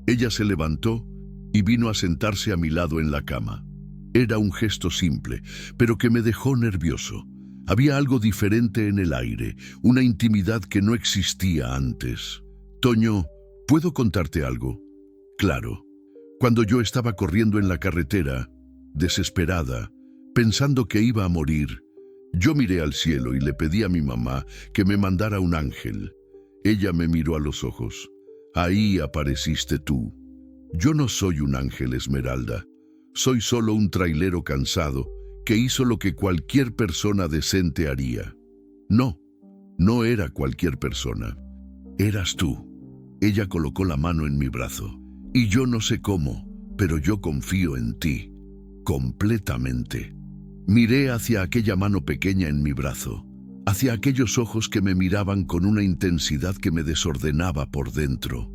A: Ella se levantó y vino a sentarse a mi lado en la cama. Era un gesto simple, pero que me dejó nervioso. Había algo diferente en el aire, una intimidad que no existía antes. «Toño, ¿puedo contarte algo?» «Claro». Cuando yo estaba corriendo en la carretera, desesperada, pensando que iba a morir, yo miré al cielo y le pedí a mi mamá que me mandara un ángel. Ella me miró a los ojos. «Ahí apareciste tú». «Yo no soy un ángel, Esmeralda. Soy solo un trailero cansado que hizo lo que cualquier persona decente haría». «No, no era cualquier persona. Eras tú». Ella colocó la mano en mi brazo. «Y yo no sé cómo, pero yo confío en ti. Completamente». Miré hacia aquella mano pequeña en mi brazo, hacia aquellos ojos que me miraban con una intensidad que me desordenaba por dentro.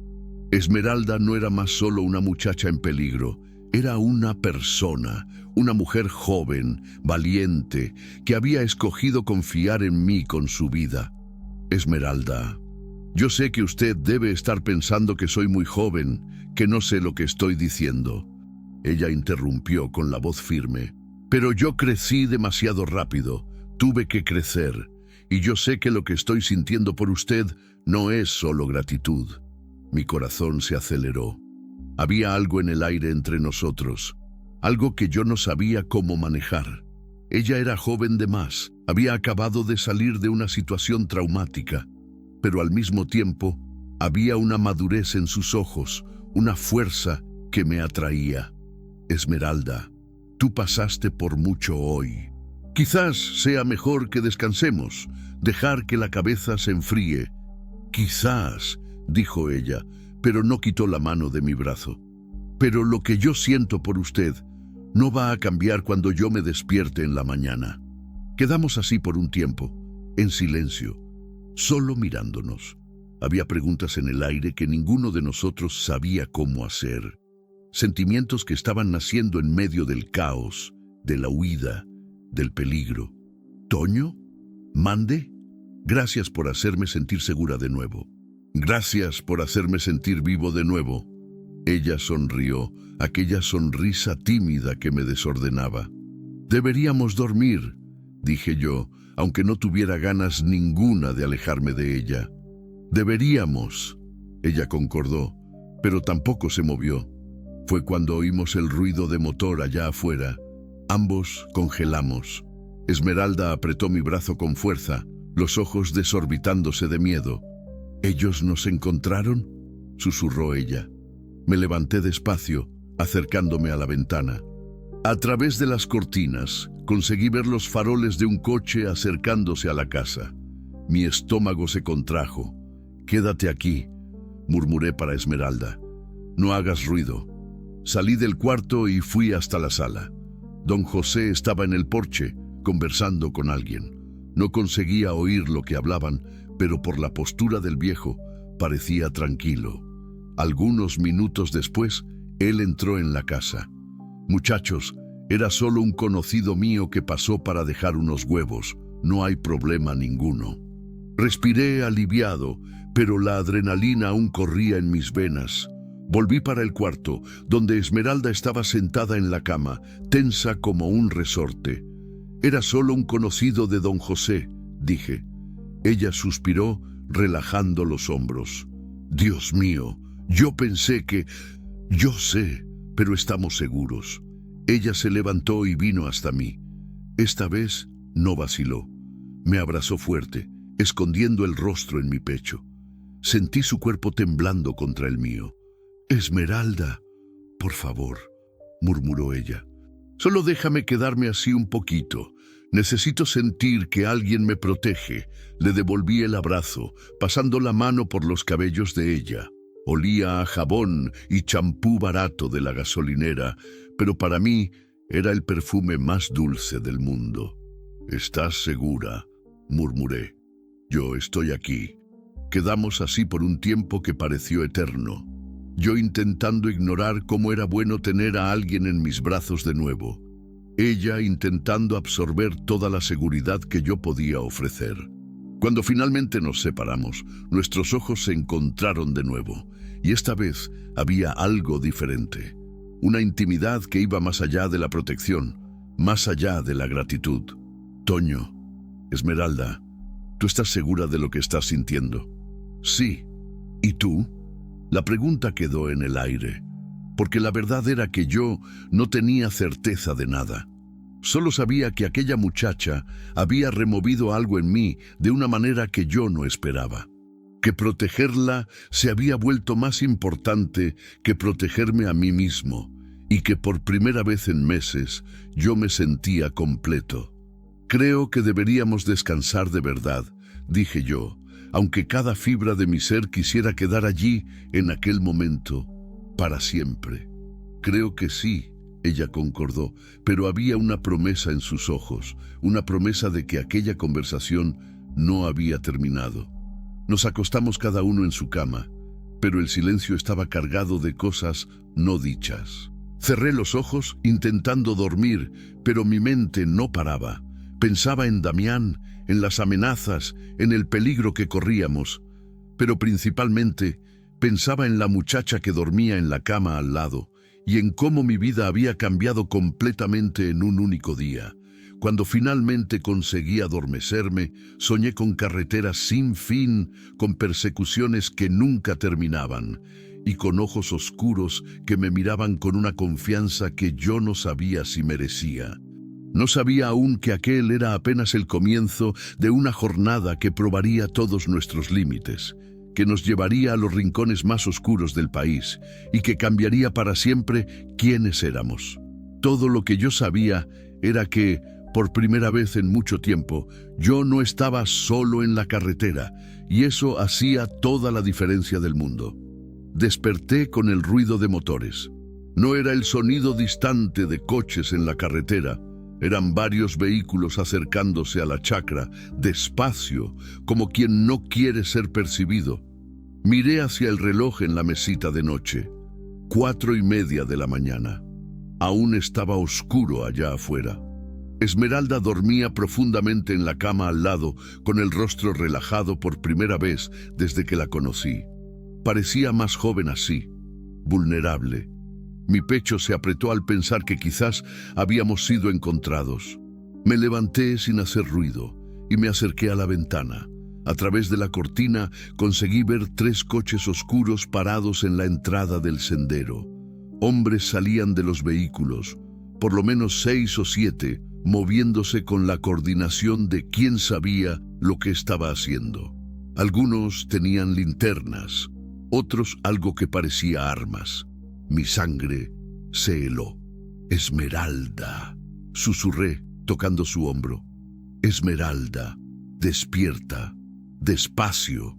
A: Esmeralda no era más solo una muchacha en peligro, era una persona, una mujer joven, valiente, que había escogido confiar en mí con su vida. «Esmeralda, yo sé que usted debe estar pensando que soy muy joven, que no sé lo que estoy diciendo». Ella interrumpió con la voz firme. «Pero yo crecí demasiado rápido, tuve que crecer, y yo sé que lo que estoy sintiendo por usted no es solo gratitud». Mi corazón se aceleró. Había algo en el aire entre nosotros, algo que yo no sabía cómo manejar. Ella era joven de más, había acabado de salir de una situación traumática, pero al mismo tiempo había una madurez en sus ojos, una fuerza que me atraía. «Esmeralda, tú pasaste por mucho hoy. Quizás sea mejor que descansemos, dejar que la cabeza se enfríe». «Quizás», dijo ella, pero no quitó la mano de mi brazo. «Pero lo que yo siento por usted no va a cambiar cuando yo me despierte en la mañana». Quedamos así por un tiempo, en silencio, solo mirándonos. Había preguntas en el aire que ninguno de nosotros sabía cómo hacer. Sentimientos que estaban naciendo en medio del caos, de la huida, del peligro. «¿Toño? ¿Mande? Gracias por hacerme sentir segura de nuevo. Gracias por hacerme sentir vivo de nuevo». Ella sonrió, aquella sonrisa tímida que me desordenaba. «Deberíamos dormir», dije yo, aunque no tuviera ganas ninguna de alejarme de ella. «Deberíamos». Ella concordó, pero tampoco se movió. Fue cuando oímos el ruido de motor allá afuera. Ambos congelamos. Esmeralda apretó mi brazo con fuerza, los ojos desorbitándose de miedo. «¿Ellos nos encontraron?», susurró ella. Me levanté despacio, acercándome a la ventana. A través de las cortinas, conseguí ver los faroles de un coche acercándose a la casa. Mi estómago se contrajo. «Quédate aquí», murmuré para Esmeralda. «No hagas ruido». Salí del cuarto y fui hasta la sala. Don José estaba en el porche, conversando con alguien. No conseguía oír lo que hablaban, pero por la postura del viejo parecía tranquilo. Algunos minutos después, él entró en la casa. «Muchachos, era solo un conocido mío que pasó para dejar unos huevos. No hay problema ninguno». Respiré aliviado, pero la adrenalina aún corría en mis venas. Volví para el cuarto, donde Esmeralda estaba sentada en la cama, tensa como un resorte. «Era solo un conocido de don José», dije. Ella suspiró, relajando los hombros. Dios mío, yo pensé que... Yo sé, pero estamos seguros. Ella se levantó y vino hasta mí. Esta vez no vaciló. Me abrazó fuerte, escondiendo el rostro en mi pecho. Sentí su cuerpo temblando contra el mío. Esmeralda, por favor, murmuró ella. Solo déjame quedarme así un poquito. Necesito sentir que alguien me protege. Le devolví el abrazo, pasando la mano por los cabellos de ella. Olía a jabón y champú barato de la gasolinera, pero para mí era el perfume más dulce del mundo. ¿Estás segura?, murmuré. Yo estoy aquí. Quedamos así por un tiempo que pareció eterno. Yo intentando ignorar cómo era bueno tener a alguien en mis brazos de nuevo. Ella intentando absorber toda la seguridad que yo podía ofrecer. Cuando finalmente nos separamos, nuestros ojos se encontraron de nuevo, y esta vez había algo diferente. Una intimidad que iba más allá de la protección, más allá de la gratitud. Toño, Esmeralda, ¿tú estás segura de lo que estás sintiendo? Sí. ¿Y tú? La pregunta quedó en el aire, porque la verdad era que yo no tenía certeza de nada. Solo sabía que aquella muchacha había removido algo en mí de una manera que yo no esperaba. Que protegerla se había vuelto más importante que protegerme a mí mismo, y que por primera vez en meses yo me sentía completo. Creo que deberíamos descansar de verdad, dije yo, aunque cada fibra de mi ser quisiera quedar allí en aquel momento, para siempre. Creo que sí, ella concordó, pero había una promesa en sus ojos, una promesa de que aquella conversación no había terminado. Nos acostamos cada uno en su cama, pero el silencio estaba cargado de cosas no dichas. Cerré los ojos intentando dormir, pero mi mente no paraba. Pensaba en Damián, en las amenazas, en el peligro que corríamos, pero principalmente pensaba en la muchacha que dormía en la cama al lado y en cómo mi vida había cambiado completamente en un único día. Cuando finalmente conseguí adormecerme, soñé con carreteras sin fin, con persecuciones que nunca terminaban y con ojos oscuros que me miraban con una confianza que yo no sabía si merecía. No sabía aún que aquel era apenas el comienzo de una jornada que probaría todos nuestros límites, que nos llevaría a los rincones más oscuros del país y que cambiaría para siempre quiénes éramos. Todo lo que yo sabía era que, por primera vez en mucho tiempo, yo no estaba solo en la carretera, y eso hacía toda la diferencia del mundo. Desperté con el ruido de motores. No era el sonido distante de coches en la carretera. Eran varios vehículos acercándose a la chacra, despacio, como quien no quiere ser percibido. Miré hacia el reloj en la mesita de noche. 4:30 de la mañana. Aún estaba oscuro allá afuera. Esmeralda dormía profundamente en la cama al lado, con el rostro relajado por primera vez desde que la conocí. Parecía más joven así, vulnerable. Mi pecho se apretó al pensar que quizás habíamos sido encontrados. Me levanté sin hacer ruido y me acerqué a la ventana. A través de la cortina conseguí ver 3 coches oscuros parados en la entrada del sendero. Hombres salían de los vehículos, por lo menos 6 o 7, moviéndose con la coordinación de quién sabía lo que estaba haciendo. Algunos tenían linternas, otros algo que parecía armas. Mi sangre se heló. Esmeralda, susurré, tocando su hombro. Esmeralda, despierta, despacio.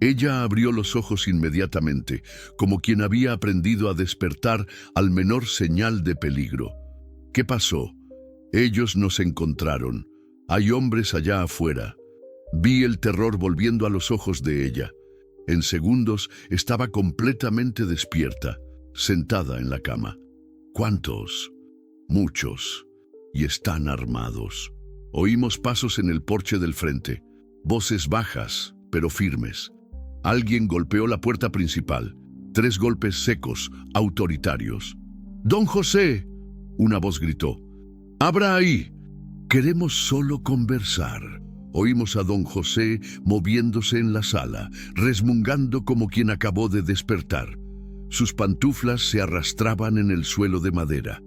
A: Ella abrió los ojos inmediatamente, como quien había aprendido a despertar al menor señal de peligro. ¿Qué pasó? Ellos nos encontraron. Hay hombres allá afuera. Vi el terror volviendo a los ojos de ella. En segundos estaba completamente despierta, sentada en la cama. ¿Cuántos? Muchos. Y están armados. Oímos pasos en el porche del frente, voces bajas, pero firmes. Alguien golpeó la puerta principal. 3 golpes secos, autoritarios. «¡Don José!», una voz gritó. «¡Abra ahí! Queremos solo conversar». Oímos a don José moviéndose en la sala, resmungando como quien acabó de despertar. Sus pantuflas se arrastraban en el suelo de madera.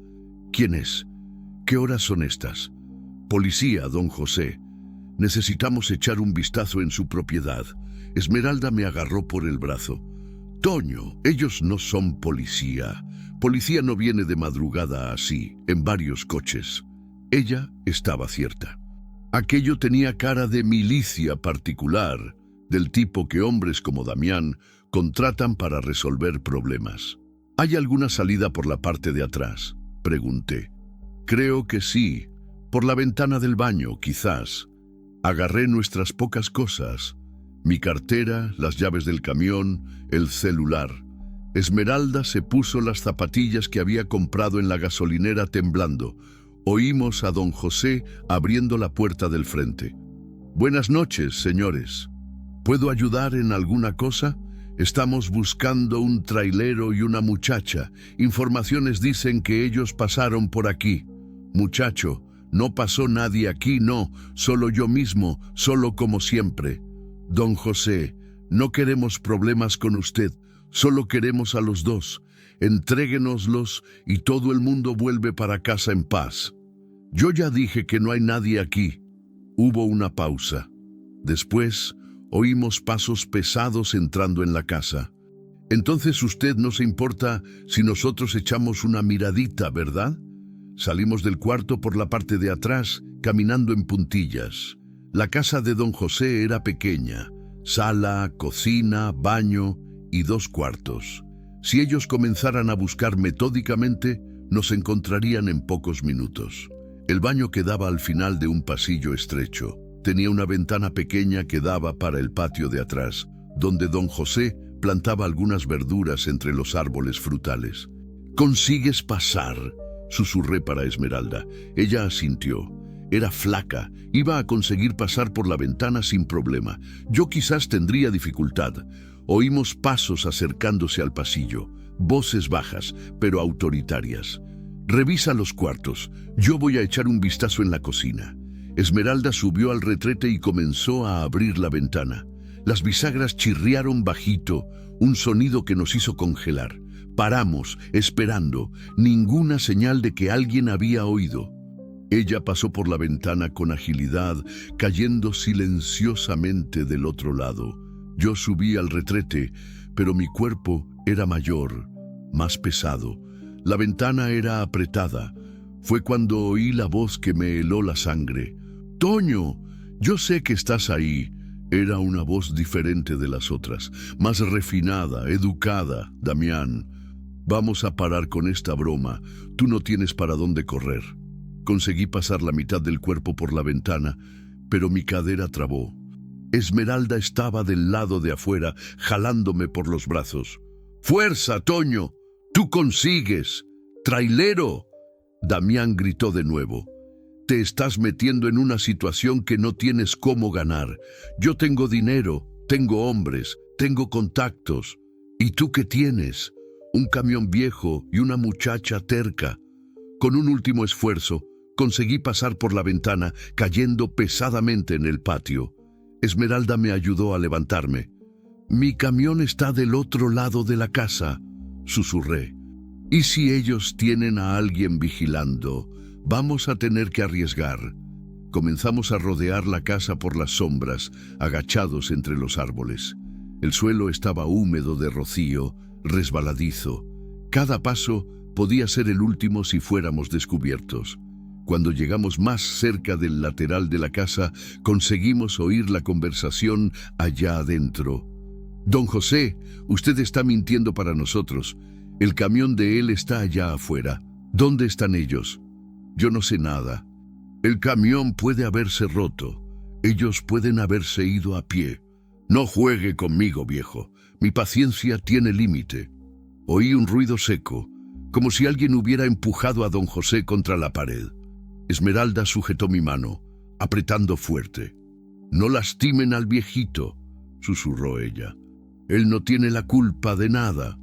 A: ¿Quién es? ¿Qué horas son estas? Policía, don José. Necesitamos echar un vistazo en su propiedad. Esmeralda me agarró por el brazo. Toño, ellos no son policía. Policía no viene de madrugada así, en varios coches. Ella estaba cierta. Aquello tenía cara de milicia particular, del tipo que hombres como Damián contratan para resolver problemas. ¿Hay alguna salida por la parte de atrás?, pregunté. Creo que sí, por la ventana del baño, quizás. Agarré nuestras pocas cosas, mi cartera, las llaves del camión, el celular. Esmeralda se puso las zapatillas que había comprado en la gasolinera temblando. Oímos a don José abriendo la puerta del frente. Buenas noches, señores. ¿Puedo ayudar en alguna cosa? Estamos buscando un trailero y una muchacha. Informaciones dicen que ellos pasaron por aquí. Muchacho, no pasó nadie aquí, no, solo yo mismo, solo como siempre. Don José, no queremos problemas con usted, solo queremos a los dos. Entréguenoslos y todo el mundo vuelve para casa en paz. Yo ya dije que no hay nadie aquí. Hubo una pausa. Después oímos pasos pesados entrando en la casa. Entonces usted no se importa si nosotros echamos una miradita, ¿verdad? Salimos del cuarto por la parte de atrás, caminando en puntillas. La casa de don José era pequeña. Sala, cocina, baño y 2 cuartos. Si ellos comenzaran a buscar metódicamente, nos encontrarían en pocos minutos. El baño quedaba al final de un pasillo estrecho. Tenía una ventana pequeña que daba para el patio de atrás, donde don José plantaba algunas verduras entre los árboles frutales. «¿Consigues pasar?», susurré para Esmeralda. Ella asintió. Era flaca, iba a conseguir pasar por la ventana sin problema. Yo quizás tendría dificultad. Oímos pasos acercándose al pasillo, voces bajas, pero autoritarias. «Revisa los cuartos, yo voy a echar un vistazo en la cocina». Esmeralda subió al retrete y comenzó a abrir la ventana. Las bisagras chirriaron bajito, un sonido que nos hizo congelar. Paramos, esperando, ninguna señal de que alguien había oído. Ella pasó por la ventana con agilidad, cayendo silenciosamente del otro lado. Yo subí al retrete, pero mi cuerpo era mayor, más pesado. La ventana era apretada. Fue cuando oí la voz que me heló la sangre. «Toño, yo sé que estás ahí». Era una voz diferente de las otras, más refinada, educada. «Damián, vamos a parar con esta broma. Tú no tienes para dónde correr». Conseguí pasar la mitad del cuerpo por la ventana, pero mi cadera trabó. Esmeralda estaba del lado de afuera, jalándome por los brazos. «¡Fuerza, Toño! ¡Tú consigues! ¡Trailero!». Damián gritó de nuevo. «Te estás metiendo en una situación que no tienes cómo ganar. Yo tengo dinero, tengo hombres, tengo contactos. ¿Y tú qué tienes? Un camión viejo y una muchacha terca». Con un último esfuerzo, conseguí pasar por la ventana, cayendo pesadamente en el patio. Esmeralda me ayudó a levantarme. «Mi camión está del otro lado de la casa», susurré. «¿Y si ellos tienen a alguien vigilando? Vamos a tener que arriesgar». Comenzamos a rodear la casa por las sombras, agachados entre los árboles. El suelo estaba húmedo de rocío, resbaladizo. Cada paso podía ser el último si fuéramos descubiertos. Cuando llegamos más cerca del lateral de la casa, conseguimos oír la conversación allá adentro. «Don José, usted está mintiendo para nosotros. El camión de él está allá afuera. ¿Dónde están ellos?». «Yo no sé nada. El camión puede haberse roto. Ellos pueden haberse ido a pie. No juegue conmigo, viejo. Mi paciencia tiene límite». Oí un ruido seco, como si alguien hubiera empujado a don José contra la pared. Esmeralda sujetó mi mano, apretando fuerte. «No lastimen al viejito», susurró ella. «Él no tiene la culpa de nada».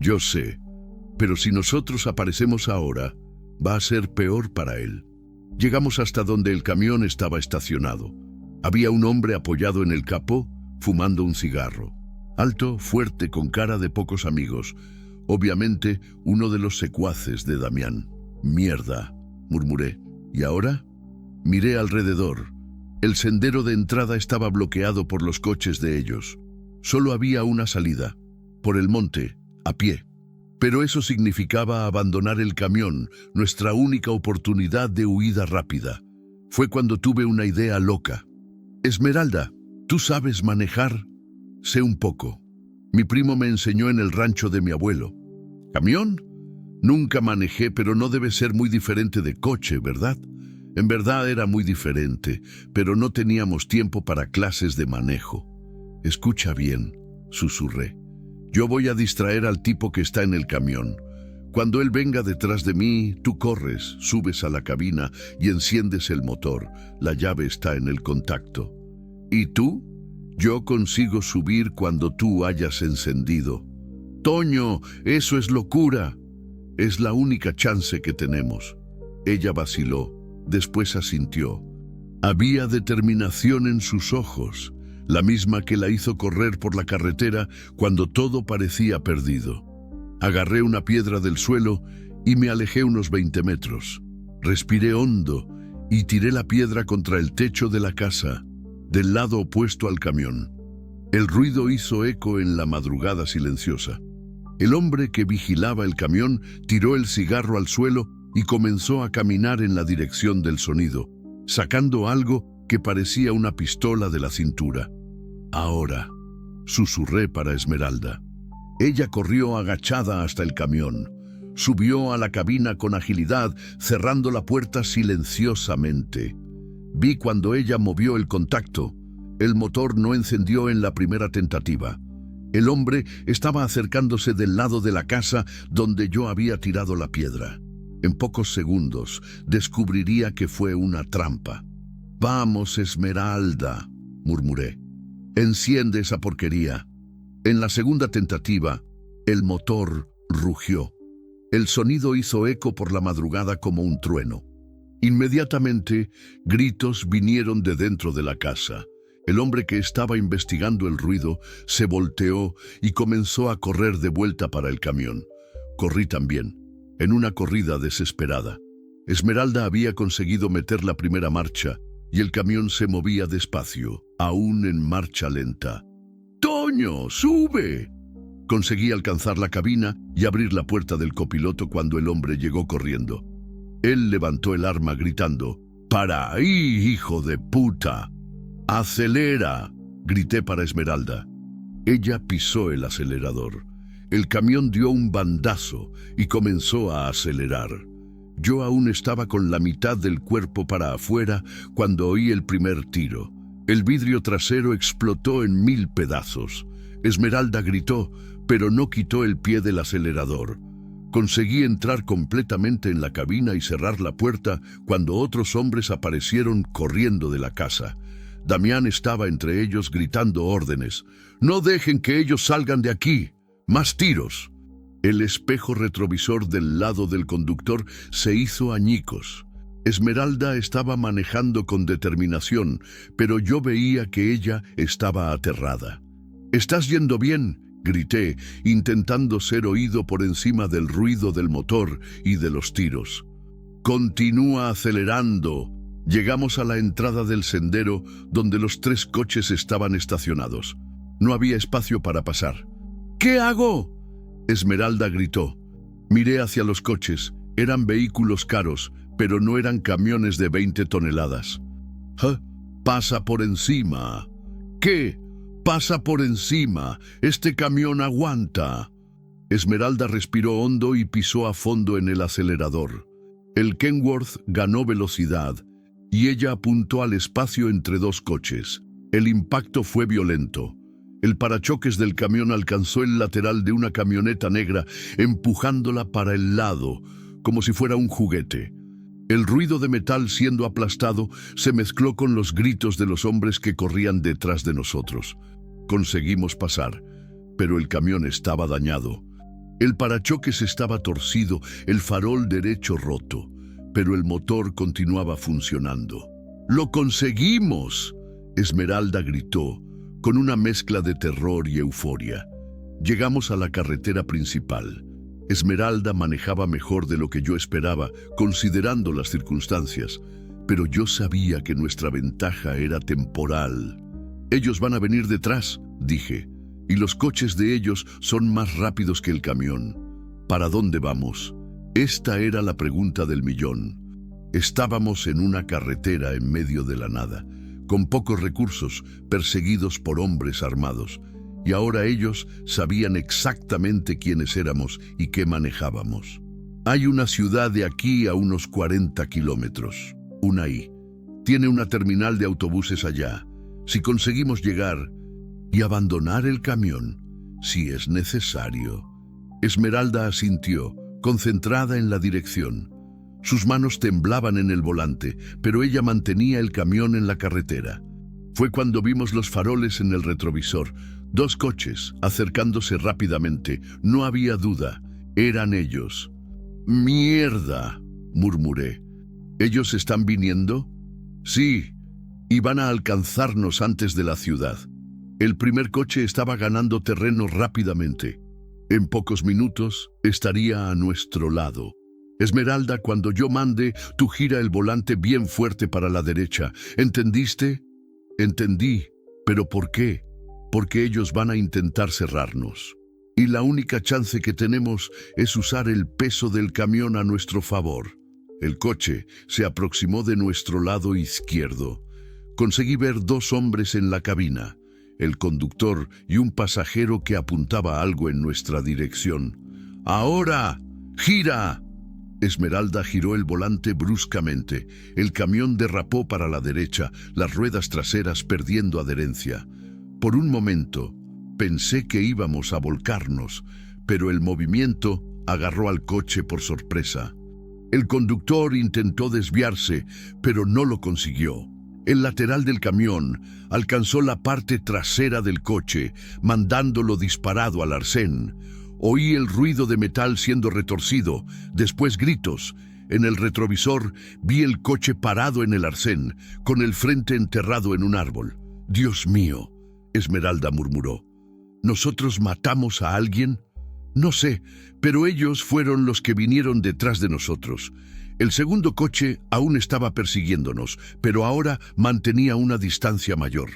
A: «Yo sé, pero si nosotros aparecemos ahora, va a ser peor para él». Llegamos hasta donde el camión estaba estacionado. Había un hombre apoyado en el capó, fumando un cigarro. Alto, fuerte, con cara de pocos amigos. Obviamente, uno de los secuaces de Damián. «Mierda», murmuré. ¿Y ahora? Miré alrededor. El sendero de entrada estaba bloqueado por los coches de ellos. Solo había una salida, por el monte, a pie. Pero eso significaba abandonar el camión, nuestra única oportunidad de huida rápida. Fue cuando tuve una idea loca. «Esmeralda, ¿tú sabes manejar?» «Sé un poco. Mi primo me enseñó en el rancho de mi abuelo». «¿Camión?» «Nunca manejé, pero no debe ser muy diferente de coche, ¿verdad?» En verdad era muy diferente, pero no teníamos tiempo para clases de manejo. «Escucha bien», susurré. «Yo voy a distraer al tipo que está en el camión. Cuando él venga detrás de mí, tú corres, subes a la cabina y enciendes el motor. La llave está en el contacto. ¿Y tú?» «Yo consigo subir cuando tú hayas encendido». «Toño, eso es locura». «Es la única chance que tenemos». Ella vaciló, después asintió. Había determinación en sus ojos, la misma que la hizo correr por la carretera cuando todo parecía perdido. Agarré una piedra del suelo y me alejé unos 20 metros. Respiré hondo y tiré la piedra contra el techo de la casa, del lado opuesto al camión. El ruido hizo eco en la madrugada silenciosa. El hombre que vigilaba el camión tiró el cigarro al suelo y comenzó a caminar en la dirección del sonido, sacando algo que parecía una pistola de la cintura. «Ahora», susurré para Esmeralda. Ella corrió agachada hasta el camión. Subió a la cabina con agilidad, cerrando la puerta silenciosamente. Vi cuando ella movió el contacto. El motor no encendió en la primera tentativa. El hombre estaba acercándose del lado de la casa donde yo había tirado la piedra. En pocos segundos descubriría que fue una trampa. «Vamos, Esmeralda», murmuré. «Enciende esa porquería». En la segunda tentativa, el motor rugió. El sonido hizo eco por la madrugada como un trueno. Inmediatamente, gritos vinieron de dentro de la casa. El hombre que estaba investigando el ruido se volteó y comenzó a correr de vuelta para el camión. Corrí también, en una corrida desesperada. Esmeralda había conseguido meter la primera marcha y el camión se movía despacio, aún en marcha lenta. «¡Toño, sube!». Conseguí alcanzar la cabina y abrir la puerta del copiloto cuando el hombre llegó corriendo. Él levantó el arma gritando: «¡Para ahí, hijo de puta!». «¡Acelera!», grité para Esmeralda. Ella pisó el acelerador. El camión dio un bandazo y comenzó a acelerar. Yo aún estaba con la mitad del cuerpo para afuera cuando oí el primer tiro. El vidrio trasero explotó en 1000 pedazos. Esmeralda gritó, pero no quitó el pie del acelerador. Conseguí entrar completamente en la cabina y cerrar la puerta cuando otros hombres aparecieron corriendo de la casa. Damián estaba entre ellos gritando órdenes. «¡No dejen que ellos salgan de aquí! ¡Más tiros!». El espejo retrovisor del lado del conductor se hizo añicos. Esmeralda estaba manejando con determinación, pero yo veía que ella estaba aterrada. «¿Estás yendo bien?», grité, intentando ser oído por encima del ruido del motor y de los tiros. «Continúa acelerando». Llegamos a la entrada del sendero donde los 3 coches estaban estacionados. No había espacio para pasar. «¿Qué hago?», Esmeralda gritó. Miré hacia los coches. Eran vehículos caros, pero no eran camiones de 20 toneladas. «Pasa por encima». «¿Qué? Pasa por encima. Este camión aguanta». Esmeralda respiró hondo y pisó a fondo en el acelerador. El Kenworth ganó velocidad y ella apuntó al espacio entre 2 coches. El impacto fue violento. El parachoques del camión alcanzó el lateral de una camioneta negra, empujándola para el lado, como si fuera un juguete. El ruido de metal siendo aplastado se mezcló con los gritos de los hombres que corrían detrás de nosotros. Conseguimos pasar, pero el camión estaba dañado. El parachoques estaba torcido, el farol derecho roto, pero el motor continuaba funcionando. «¡Lo conseguimos!», Esmeralda gritó, con una mezcla de terror y euforia. Llegamos a la carretera principal. Esmeralda manejaba mejor de lo que yo esperaba, considerando las circunstancias, pero yo sabía que nuestra ventaja era temporal. Ellos van a venir detrás, dije, y los coches de ellos son más rápidos que el camión. ¿Para dónde vamos? Esta era la pregunta del millón. Estábamos en una carretera en medio de la nada, con pocos recursos, perseguidos por hombres armados, y ahora ellos sabían exactamente quiénes éramos y qué manejábamos. Hay una ciudad de aquí a unos 40 kilómetros, Unai. Tiene una terminal de autobuses allá. Si conseguimos llegar y abandonar el camión, si es necesario. Esmeralda asintió, concentrada en la dirección. Sus manos temblaban en el volante, pero ella mantenía el camión en la carretera. Fue cuando vimos los faroles en el retrovisor, 2 coches acercándose rápidamente. No había duda, eran ellos. «¡Mierda!», murmuré. «¿Ellos están viniendo?» «Sí, y van a alcanzarnos antes de la ciudad». El primer coche estaba ganando terreno rápidamente. En pocos minutos estaría a nuestro lado. «Esmeralda, cuando yo mande, tú gira el volante bien fuerte para la derecha. ¿Entendiste?» «Entendí. ¿Pero por qué?» «Porque ellos van a intentar cerrarnos. Y la única chance que tenemos es usar el peso del camión a nuestro favor». El coche se aproximó de nuestro lado izquierdo. Conseguí ver 2 hombres en la cabina, el conductor y un pasajero que apuntaba algo en nuestra dirección. «¡Ahora! ¡Gira!». Esmeralda giró el volante bruscamente. El camión derrapó para la derecha, las ruedas traseras perdiendo adherencia. Por un momento, pensé que íbamos a volcarnos, pero el movimiento agarró al coche por sorpresa. El conductor intentó desviarse, pero no lo consiguió. El lateral del camión alcanzó la parte trasera del coche, mandándolo disparado al arcén. Oí el ruido de metal siendo retorcido, después gritos. En el retrovisor vi el coche parado en el arcén, con el frente enterrado en un árbol. «Dios mío», Esmeralda murmuró. «¿Nosotros matamos a alguien?» «No sé, pero ellos fueron los que vinieron detrás de nosotros». El segundo coche aún estaba persiguiéndonos, pero ahora mantenía una distancia mayor.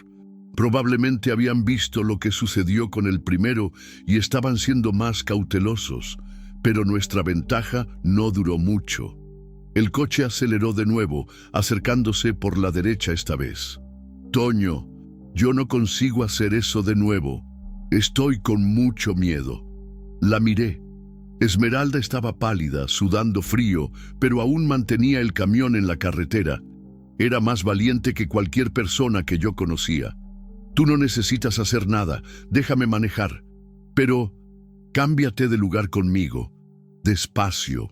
A: Probablemente habían visto lo que sucedió con el primero y estaban siendo más cautelosos, pero nuestra ventaja no duró mucho. El coche aceleró de nuevo, acercándose por la derecha esta vez. «Toño, yo no consigo hacer eso de nuevo. Estoy con mucho miedo». La miré. Esmeralda estaba pálida, sudando frío, pero aún mantenía el camión en la carretera. Era más valiente que cualquier persona que yo conocía. «Tú no necesitas hacer nada, déjame manejar. Pero cámbiate de lugar conmigo, despacio».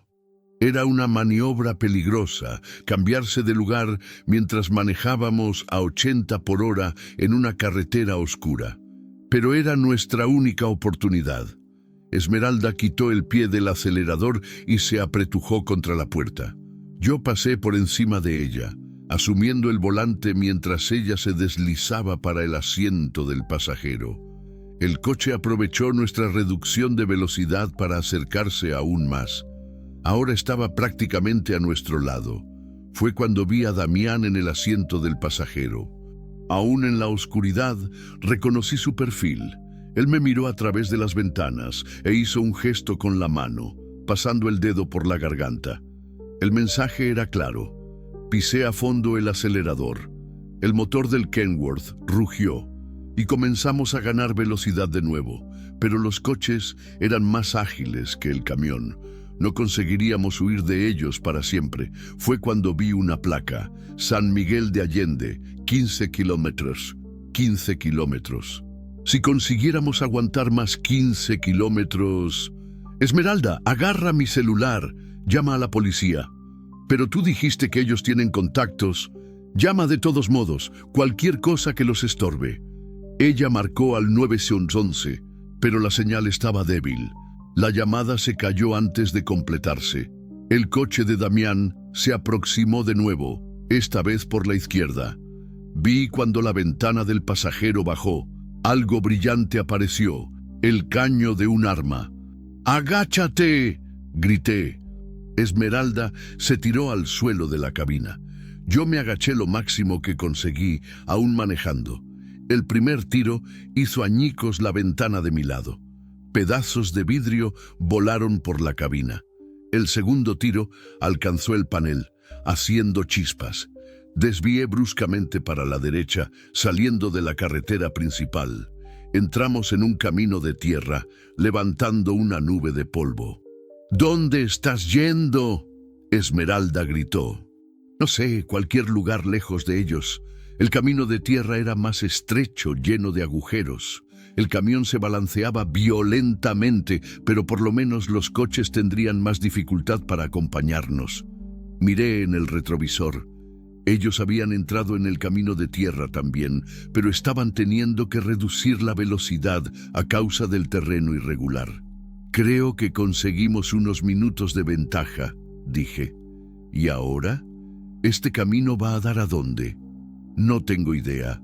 A: Era una maniobra peligrosa, cambiarse de lugar mientras manejábamos a 80 por hora en una carretera oscura. Pero era nuestra única oportunidad. Esmeralda quitó el pie del acelerador y se apretujó contra la puerta. Yo pasé por encima de ella, asumiendo el volante mientras ella se deslizaba para el asiento del pasajero. El coche aprovechó nuestra reducción de velocidad para acercarse aún más. Ahora estaba prácticamente a nuestro lado. Fue cuando vi a Damián en el asiento del pasajero. Aún en la oscuridad, reconocí su perfil. Él me miró a través de las ventanas e hizo un gesto con la mano, pasando el dedo por la garganta. El mensaje era claro. Pisé a fondo el acelerador. El motor del Kenworth rugió y comenzamos a ganar velocidad de nuevo, pero los coches eran más ágiles que el camión. No conseguiríamos huir de ellos para siempre. Fue cuando vi una placa, San Miguel de Allende, 15 kilómetros. 15 kilómetros. Si consiguiéramos aguantar más 15 kilómetros... «Esmeralda, agarra mi celular. Llama a la policía». «Pero tú dijiste que ellos tienen contactos». «Llama de todos modos, cualquier cosa que los estorbe». Ella marcó al 911, pero la señal estaba débil. La llamada se cayó antes de completarse. El coche de Damián se aproximó de nuevo, esta vez por la izquierda. Vi cuando la ventana del pasajero bajó. Algo brillante apareció, el caño de un arma. ¡Agáchate!, grité. Esmeralda se tiró al suelo de la cabina. Yo me agaché lo máximo que conseguí, aún manejando. El primer tiro hizo añicos la ventana de mi lado. Pedazos de vidrio volaron por la cabina. El segundo tiro alcanzó el panel, haciendo chispas. Desvié bruscamente para la derecha, saliendo de la carretera principal. Entramos en un camino de tierra, levantando una nube de polvo. ¿Dónde estás yendo?, Esmeralda gritó. No sé, cualquier lugar lejos de ellos. El camino de tierra era más estrecho, lleno de agujeros. El camión se balanceaba violentamente, pero por lo menos los coches tendrían más dificultad para acompañarnos. Miré en el retrovisor. Ellos habían entrado en el camino de tierra también, pero estaban teniendo que reducir la velocidad a causa del terreno irregular. Creo que conseguimos unos minutos de ventaja, dije. ¿Y ahora? ¿Este camino va a dar a dónde? No tengo idea.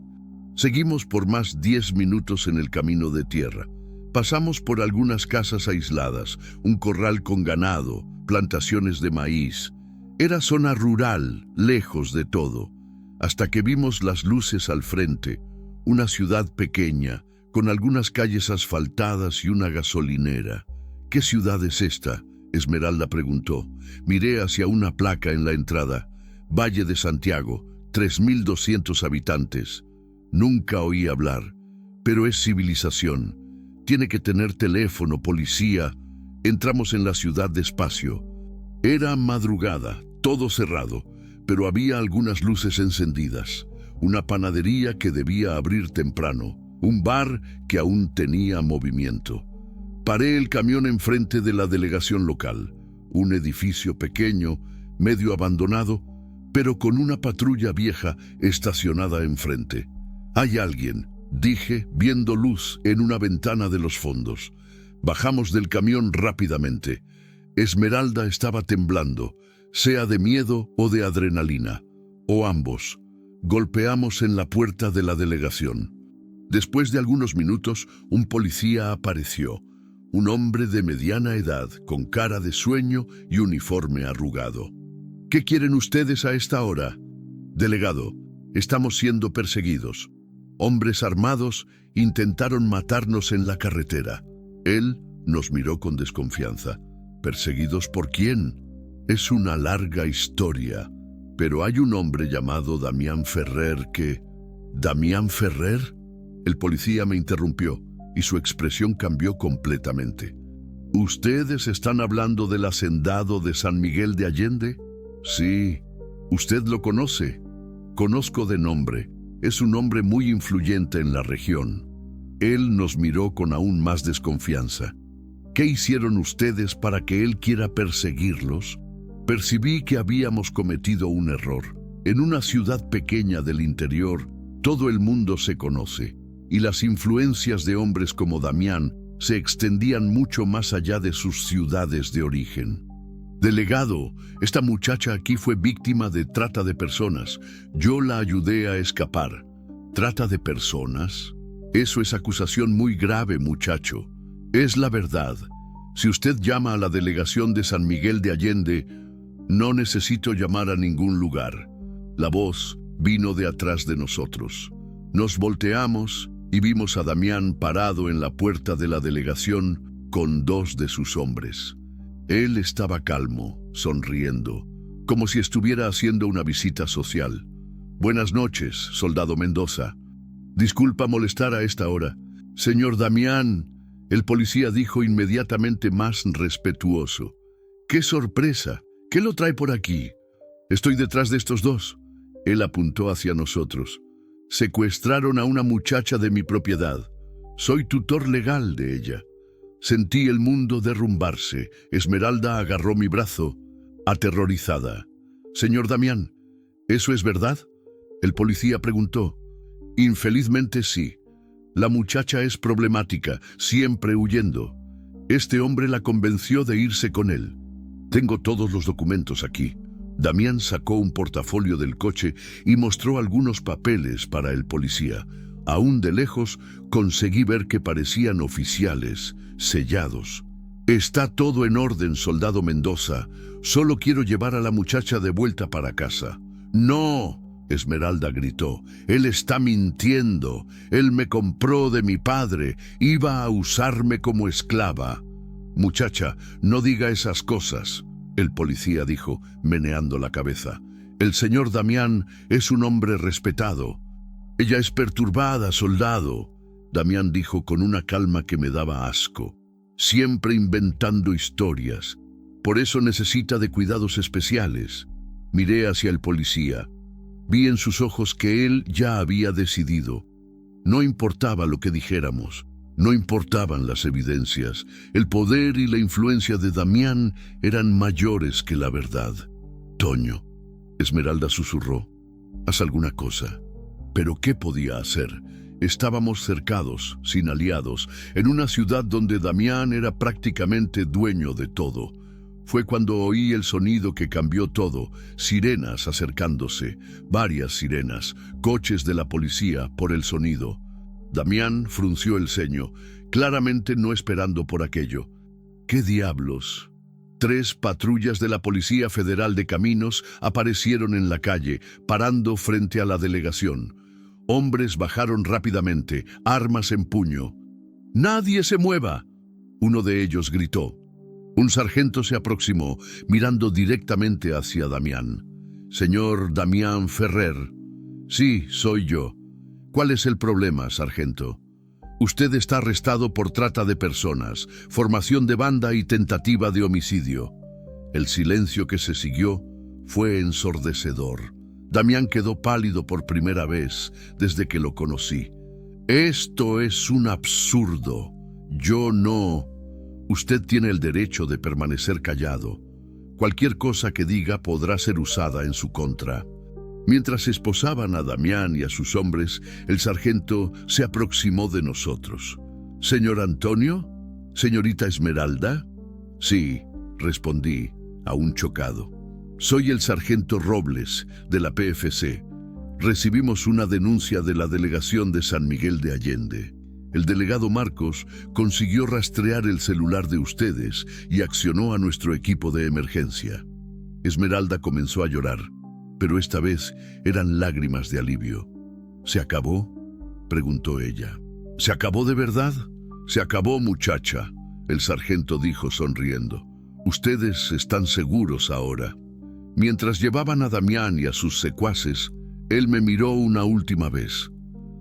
A: Seguimos por más 10 minutos en el camino de tierra. Pasamos por algunas casas aisladas, un corral con ganado, plantaciones de maíz. Era zona rural, lejos de todo, hasta que vimos las luces al frente, una ciudad pequeña, con algunas calles asfaltadas y una gasolinera. ¿Qué ciudad es esta?, Esmeralda preguntó. Miré hacia una placa en la entrada. Valle de Santiago, 3.200 habitantes. Nunca oí hablar, pero es civilización. Tiene que tener teléfono, policía. Entramos en la ciudad despacio. Era madrugada, todo cerrado, pero había algunas luces encendidas. Una panadería que debía abrir temprano, un bar que aún tenía movimiento. Paré el camión enfrente de la delegación local, un edificio pequeño, medio abandonado, pero con una patrulla vieja estacionada enfrente. «Hay alguien», dije, viendo luz en una ventana de los fondos. Bajamos del camión rápidamente. Esmeralda estaba temblando, sea de miedo o de adrenalina, o ambos. Golpeamos en la puerta de la delegación. Después de algunos minutos, un policía apareció. Un hombre de mediana edad, con cara de sueño y uniforme arrugado. «¿Qué quieren ustedes a esta hora?» «Delegado, estamos siendo perseguidos. Hombres armados intentaron matarnos en la carretera». Él nos miró con desconfianza. «¿Perseguidos por quién?» «Es una larga historia, pero hay un hombre llamado Damián Ferrer que...» «¿Damián Ferrer?» El policía me interrumpió y su expresión cambió completamente. «¿Ustedes están hablando del hacendado de San Miguel de Allende?» «Sí. ¿Usted lo conoce?» «Conozco de nombre. Es un hombre muy influyente en la región». Él nos miró con aún más desconfianza. «¿Qué hicieron ustedes para que él quiera perseguirlos?» Percibí que habíamos cometido un error. En una ciudad pequeña del interior, todo el mundo se conoce, y las influencias de hombres como Damián se extendían mucho más allá de sus ciudades de origen. «Delegado, esta muchacha aquí fue víctima de trata de personas. Yo la ayudé a escapar». «¿Trata de personas?» «Eso es acusación muy grave, muchacho. Es la verdad. Si usted llama a la delegación de San Miguel de Allende, no necesito llamar a ningún lugar». La voz vino de atrás de nosotros. Nos volteamos y vimos a Damián parado en la puerta de la delegación con 2 de sus hombres. Él estaba calmo, sonriendo, como si estuviera haciendo una visita social. «Buenas noches, soldado Mendoza. Disculpa molestar a esta hora». «Señor Damián», el policía dijo inmediatamente más respetuoso. «¡Qué sorpresa! ¿Qué lo trae por aquí?» «Estoy detrás de estos 2». Él apuntó hacia nosotros. «Secuestraron a una muchacha de mi propiedad. Soy tutor legal de ella». Sentí el mundo derrumbarse. Esmeralda agarró mi brazo, aterrorizada. «Señor Damián, ¿eso es verdad?», el policía preguntó. «Infelizmente sí. La muchacha es problemática, siempre huyendo. Este hombre la convenció de irse con él. Tengo todos los documentos aquí». Damián sacó un portafolio del coche y mostró algunos papeles para el policía. Aún de lejos conseguí ver que parecían oficiales, sellados. «Está todo en orden, soldado Mendoza. Solo quiero llevar a la muchacha de vuelta para casa». «No», Esmeralda gritó, «él está mintiendo. Él me compró de mi padre. Iba a usarme como esclava». «Muchacha, no diga esas cosas», el policía dijo, meneando la cabeza. «El señor Damián es un hombre respetado». «Ella es perturbada, soldado», Damián dijo con una calma que me daba asco. «Siempre inventando historias. Por eso necesita de cuidados especiales». Miré hacia el policía. Vi en sus ojos que él ya había decidido. No importaba lo que dijéramos, no importaban las evidencias. El poder y la influencia de Damián eran mayores que la verdad. «Toño», Esmeralda susurró, «haz alguna cosa». Pero ¿qué podía hacer? Estábamos cercados, sin aliados, en una ciudad donde Damián era prácticamente dueño de todo. Fue cuando oí el sonido que cambió todo, sirenas acercándose, varias sirenas, coches de la policía por el sonido. Damián frunció el ceño, claramente no esperando por aquello. ¿Qué diablos? 3 patrullas de la Policía Federal de Caminos aparecieron en la calle, parando frente a la delegación. Hombres bajaron rápidamente, armas en puño. «¡Nadie se mueva!», uno de ellos gritó. Un sargento se aproximó, mirando directamente hacia Damián. «Señor Damián Ferrer». «Sí, soy yo». «¿Cuál es el problema, sargento?» «Usted está arrestado por trata de personas, formación de banda y tentativa de homicidio». El silencio que se siguió fue ensordecedor. Damián quedó pálido por primera vez desde que lo conocí. «Esto es un absurdo. Yo no». «Usted tiene el derecho de permanecer callado. Cualquier cosa que diga podrá ser usada en su contra». Mientras esposaban a Damián y a sus hombres, el sargento se aproximó de nosotros. «¿Señor Antonio? ¿Señorita Esmeralda?» «Sí», respondí, aún chocado. «Soy el sargento Robles, de la PFC. Recibimos una denuncia de la delegación de San Miguel de Allende. El delegado Marcos consiguió rastrear el celular de ustedes y accionó a nuestro equipo de emergencia». Esmeralda comenzó a llorar, pero esta vez eran lágrimas de alivio. «¿Se acabó?», preguntó ella. «¿Se acabó de verdad?». «Se acabó, muchacha», el sargento dijo sonriendo. «Ustedes están seguros ahora». Mientras llevaban a Damián y a sus secuaces, él me miró una última vez.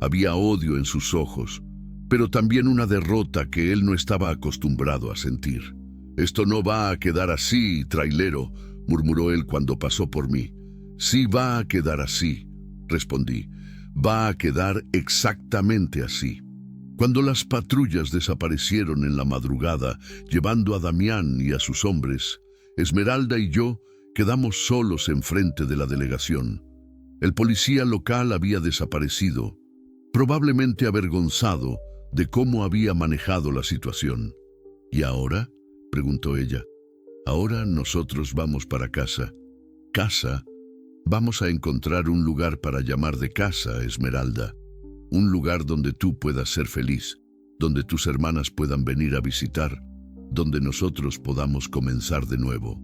A: Había odio en sus ojos, pero también una derrota que él no estaba acostumbrado a sentir. «Esto no va a quedar así, trailero», murmuró él cuando pasó por mí. «Sí va a quedar así», respondí. «Va a quedar exactamente así». Cuando las patrullas desaparecieron en la madrugada, llevando a Damián y a sus hombres, Esmeralda y yo quedamos solos enfrente de la delegación. El policía local había desaparecido, probablemente avergonzado de cómo había manejado la situación. «¿Y ahora?», preguntó ella. «Ahora nosotros vamos para casa». «¿Casa?». «Vamos a encontrar un lugar para llamar de casa, Esmeralda. Un lugar donde tú puedas ser feliz, donde tus hermanas puedan venir a visitar, donde nosotros podamos comenzar de nuevo».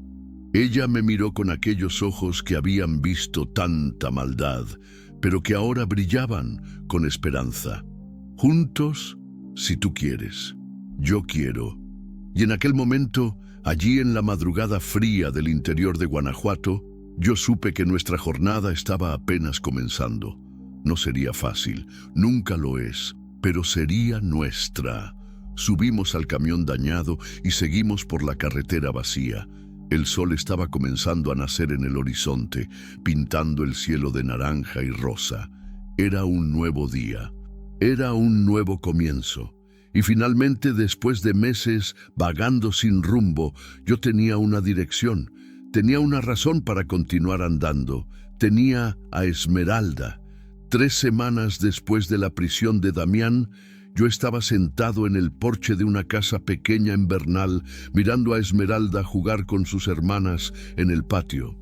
A: Ella me miró con aquellos ojos que habían visto tanta maldad, pero que ahora brillaban con esperanza. «Juntos, si tú quieres. Yo quiero». Y en aquel momento, allí en la madrugada fría del interior de Guanajuato, yo supe que nuestra jornada estaba apenas comenzando. No sería fácil, nunca lo es, pero sería nuestra. Subimos al camión dañado y seguimos por la carretera vacía. El sol estaba comenzando a nacer en el horizonte, pintando el cielo de naranja y rosa. Era un nuevo día, era un nuevo comienzo. Y finalmente, después de meses vagando sin rumbo, yo tenía una dirección, tenía una razón para continuar andando. Tenía a Esmeralda. 3 semanas después de la prisión de Damián, yo estaba sentado en el porche de una casa pequeña en Bernal, mirando a Esmeralda jugar con sus hermanas en el patio.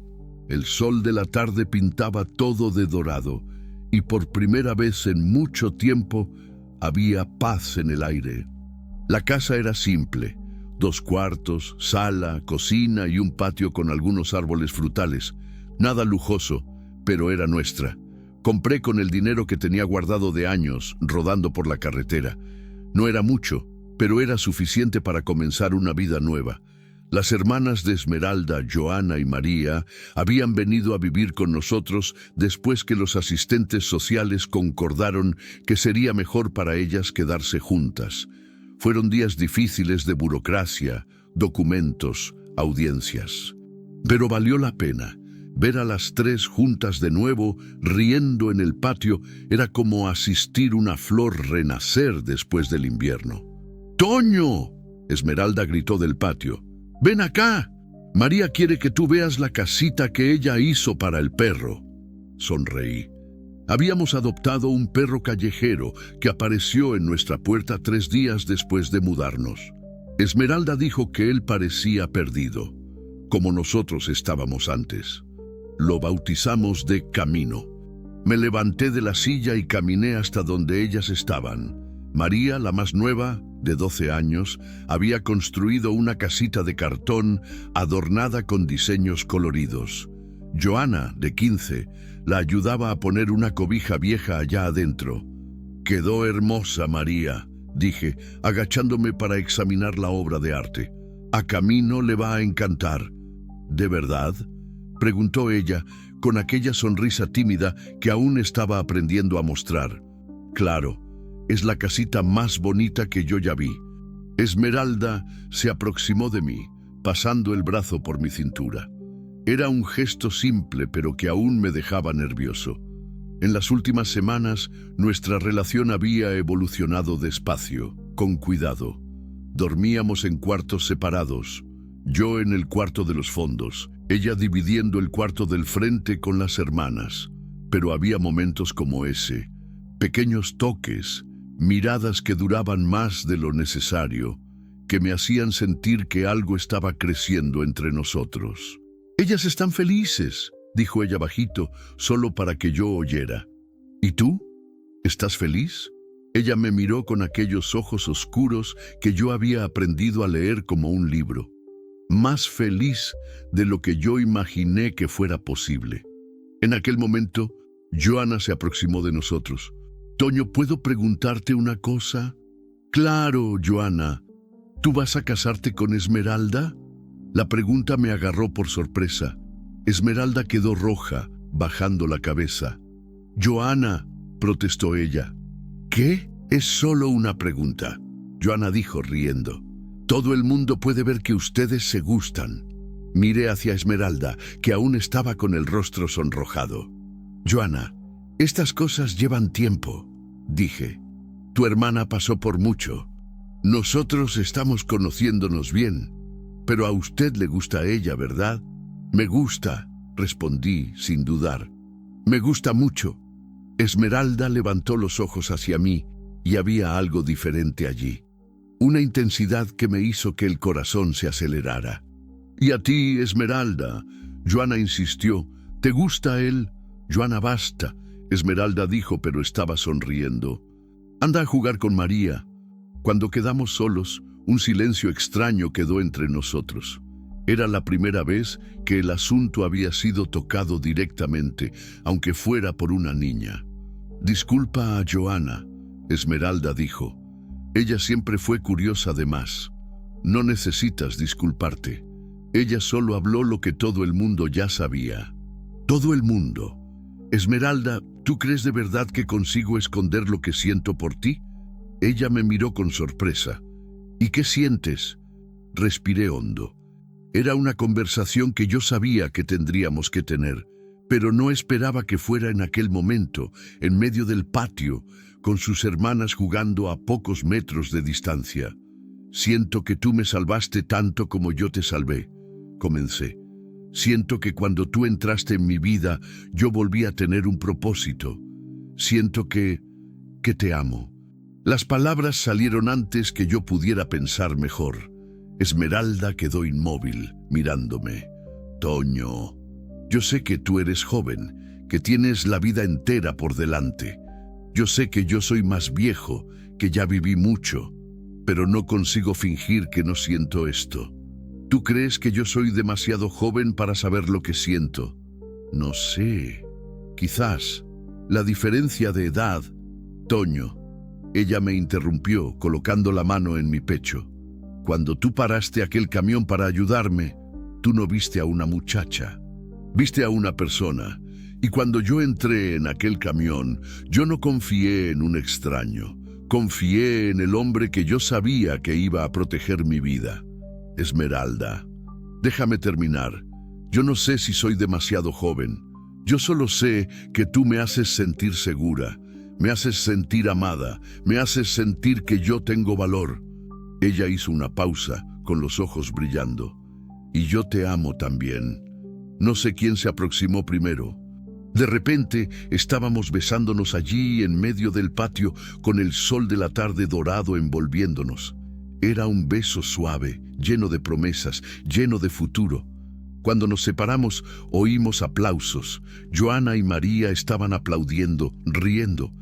A: El sol de la tarde pintaba todo de dorado, y por primera vez en mucho tiempo había paz en el aire. La casa era simple: 2 cuartos, sala, cocina y un patio con algunos árboles frutales. Nada lujoso, pero era nuestra. Compré con el dinero que tenía guardado de años, rodando por la carretera. No era mucho, pero era suficiente para comenzar una vida nueva. Las hermanas de Esmeralda, Joana y María, habían venido a vivir con nosotros después que los asistentes sociales concordaron que sería mejor para ellas quedarse juntas. Fueron días difíciles de burocracia, documentos, audiencias. Pero valió la pena. Ver a las 3 juntas de nuevo, riendo en el patio, era como asistir una flor renacer después del invierno. ¡Toño!, Esmeralda gritó del patio. ¡Ven acá! María quiere que tú veas la casita que ella hizo para el perro. Sonreí. Habíamos adoptado un perro callejero que apareció en nuestra puerta 3 días después de mudarnos. Esmeralda dijo que él parecía perdido, como nosotros estábamos antes. Lo bautizamos de Camino. Me levanté de la silla y caminé hasta donde ellas estaban. María, la más nueva, de 12 años, había construido una casita de cartón adornada con diseños coloridos. Joana, de 15, la ayudaba a poner una cobija vieja allá adentro. «Quedó hermosa, María», dije, agachándome para examinar la obra de arte. «A Camino le va a encantar». «¿De verdad?», preguntó ella, con aquella sonrisa tímida que aún estaba aprendiendo a mostrar. «Claro, es la casita más bonita que yo ya vi». Esmeralda se aproximó de mí, pasando el brazo por mi cintura. Era un gesto simple, pero que aún me dejaba nervioso. En las últimas semanas, nuestra relación había evolucionado despacio, con cuidado. Dormíamos en cuartos separados, yo en el cuarto de los fondos, ella dividiendo el cuarto del frente con las hermanas. Pero había momentos como ese, pequeños toques, miradas que duraban más de lo necesario, que me hacían sentir que algo estaba creciendo entre nosotros. «Ellas están felices», dijo ella bajito, solo para que yo oyera. «¿Y tú? ¿Estás feliz?». Ella me miró con aquellos ojos oscuros que yo había aprendido a leer como un libro. Más feliz de lo que yo imaginé que fuera posible. En aquel momento, Joana se aproximó de nosotros. «Toño, ¿puedo preguntarte una cosa?». «Claro, Joana. ¿Tú vas a casarte con Esmeralda?». La pregunta me agarró por sorpresa. Esmeralda quedó roja, bajando la cabeza. «Joana», protestó ella. «¿Qué? Es solo una pregunta», Joana dijo riendo. «Todo el mundo puede ver que ustedes se gustan». Miré hacia Esmeralda, que aún estaba con el rostro sonrojado. «Joana, estas cosas llevan tiempo», dije. «Tu hermana pasó por mucho. Nosotros estamos conociéndonos bien. Pero a usted le gusta a ella, ¿verdad?». «Me gusta», respondí sin dudar. «Me gusta mucho». Esmeralda levantó los ojos hacia mí y había algo diferente allí. Una intensidad que me hizo que el corazón se acelerara. «¿Y a ti, Esmeralda?», Joana insistió. «¿Te gusta él?». «Joana, basta», Esmeralda dijo, pero estaba sonriendo. «Anda a jugar con María». Cuando quedamos solos, un silencio extraño quedó entre nosotros. Era la primera vez que el asunto había sido tocado directamente, aunque fuera por una niña. «Disculpa a Joana», Esmeralda dijo. «Ella siempre fue curiosa de más. No necesitas disculparte. Ella solo habló lo que todo el mundo ya sabía». «¿Todo el mundo? Esmeralda, ¿tú crees de verdad que consigo esconder lo que siento por ti?». Ella me miró con sorpresa. «¿Y qué sientes?». Respiré hondo. Era una conversación que yo sabía que tendríamos que tener, pero no esperaba que fuera en aquel momento, en medio del patio, con sus hermanas jugando a pocos metros de distancia. «Siento que tú me salvaste tanto como yo te salvé», comencé. «Siento que cuando tú entraste en mi vida, yo volví a tener un propósito. Siento que te amo». Las palabras salieron antes que yo pudiera pensar mejor. Esmeralda quedó inmóvil, mirándome. «Toño». Yo sé que tú eres joven, que tienes la vida entera por delante. Yo sé que yo soy más viejo, que ya viví mucho, pero no consigo fingir que no siento esto. ¿Tú crees que yo soy demasiado joven para saber lo que siento? No sé. Quizás. La diferencia de edad. Toño. Ella me interrumpió, colocando la mano en mi pecho. Cuando tú paraste aquel camión para ayudarme, tú no viste a una muchacha. Viste a una persona. Y cuando yo entré en aquel camión, yo no confié en un extraño. Confié en el hombre que yo sabía que iba a proteger mi vida. Esmeralda, déjame terminar. Yo no sé si soy demasiado joven. Yo solo sé que tú me haces sentir segura, me haces sentir amada, me haces sentir que yo tengo valor. Ella hizo una pausa, con los ojos brillando. Y yo te amo también. No sé quién se aproximó primero. De repente estábamos besándonos allí en medio del patio con el sol de la tarde dorado envolviéndonos. Era un beso suave, lleno de promesas, lleno de futuro. Cuando nos separamos, oímos aplausos. Joana y María estaban aplaudiendo, riendo.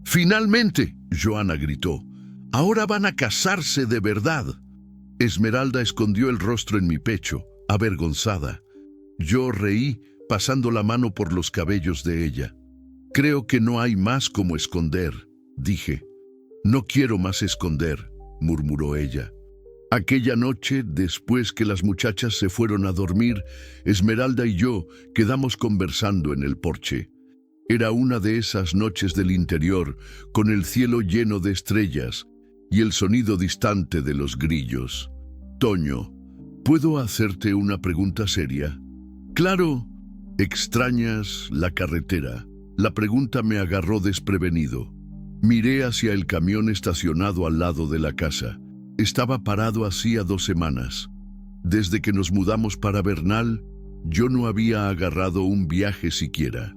A: ¡Finalmente!, Joana gritó. ¡Ahora van a casarse de verdad! Esmeralda escondió el rostro en mi pecho, avergonzada. Yo reí, pasando la mano por los cabellos de ella. Creo que no hay más como esconder, dije. No quiero más esconder, murmuró ella. Aquella noche, después que las muchachas se fueron a dormir, Esmeralda y yo quedamos conversando en el porche. Era una de esas noches del interior, con el cielo lleno de estrellas y el sonido distante de los grillos. Toño, ¿puedo hacerte una pregunta seria? Claro. ¿Extrañas la carretera? La pregunta me agarró desprevenido. Miré hacia el camión estacionado al lado de la casa. Estaba parado hacía 2 semanas. Desde que nos mudamos para Bernal, yo no había agarrado un viaje siquiera.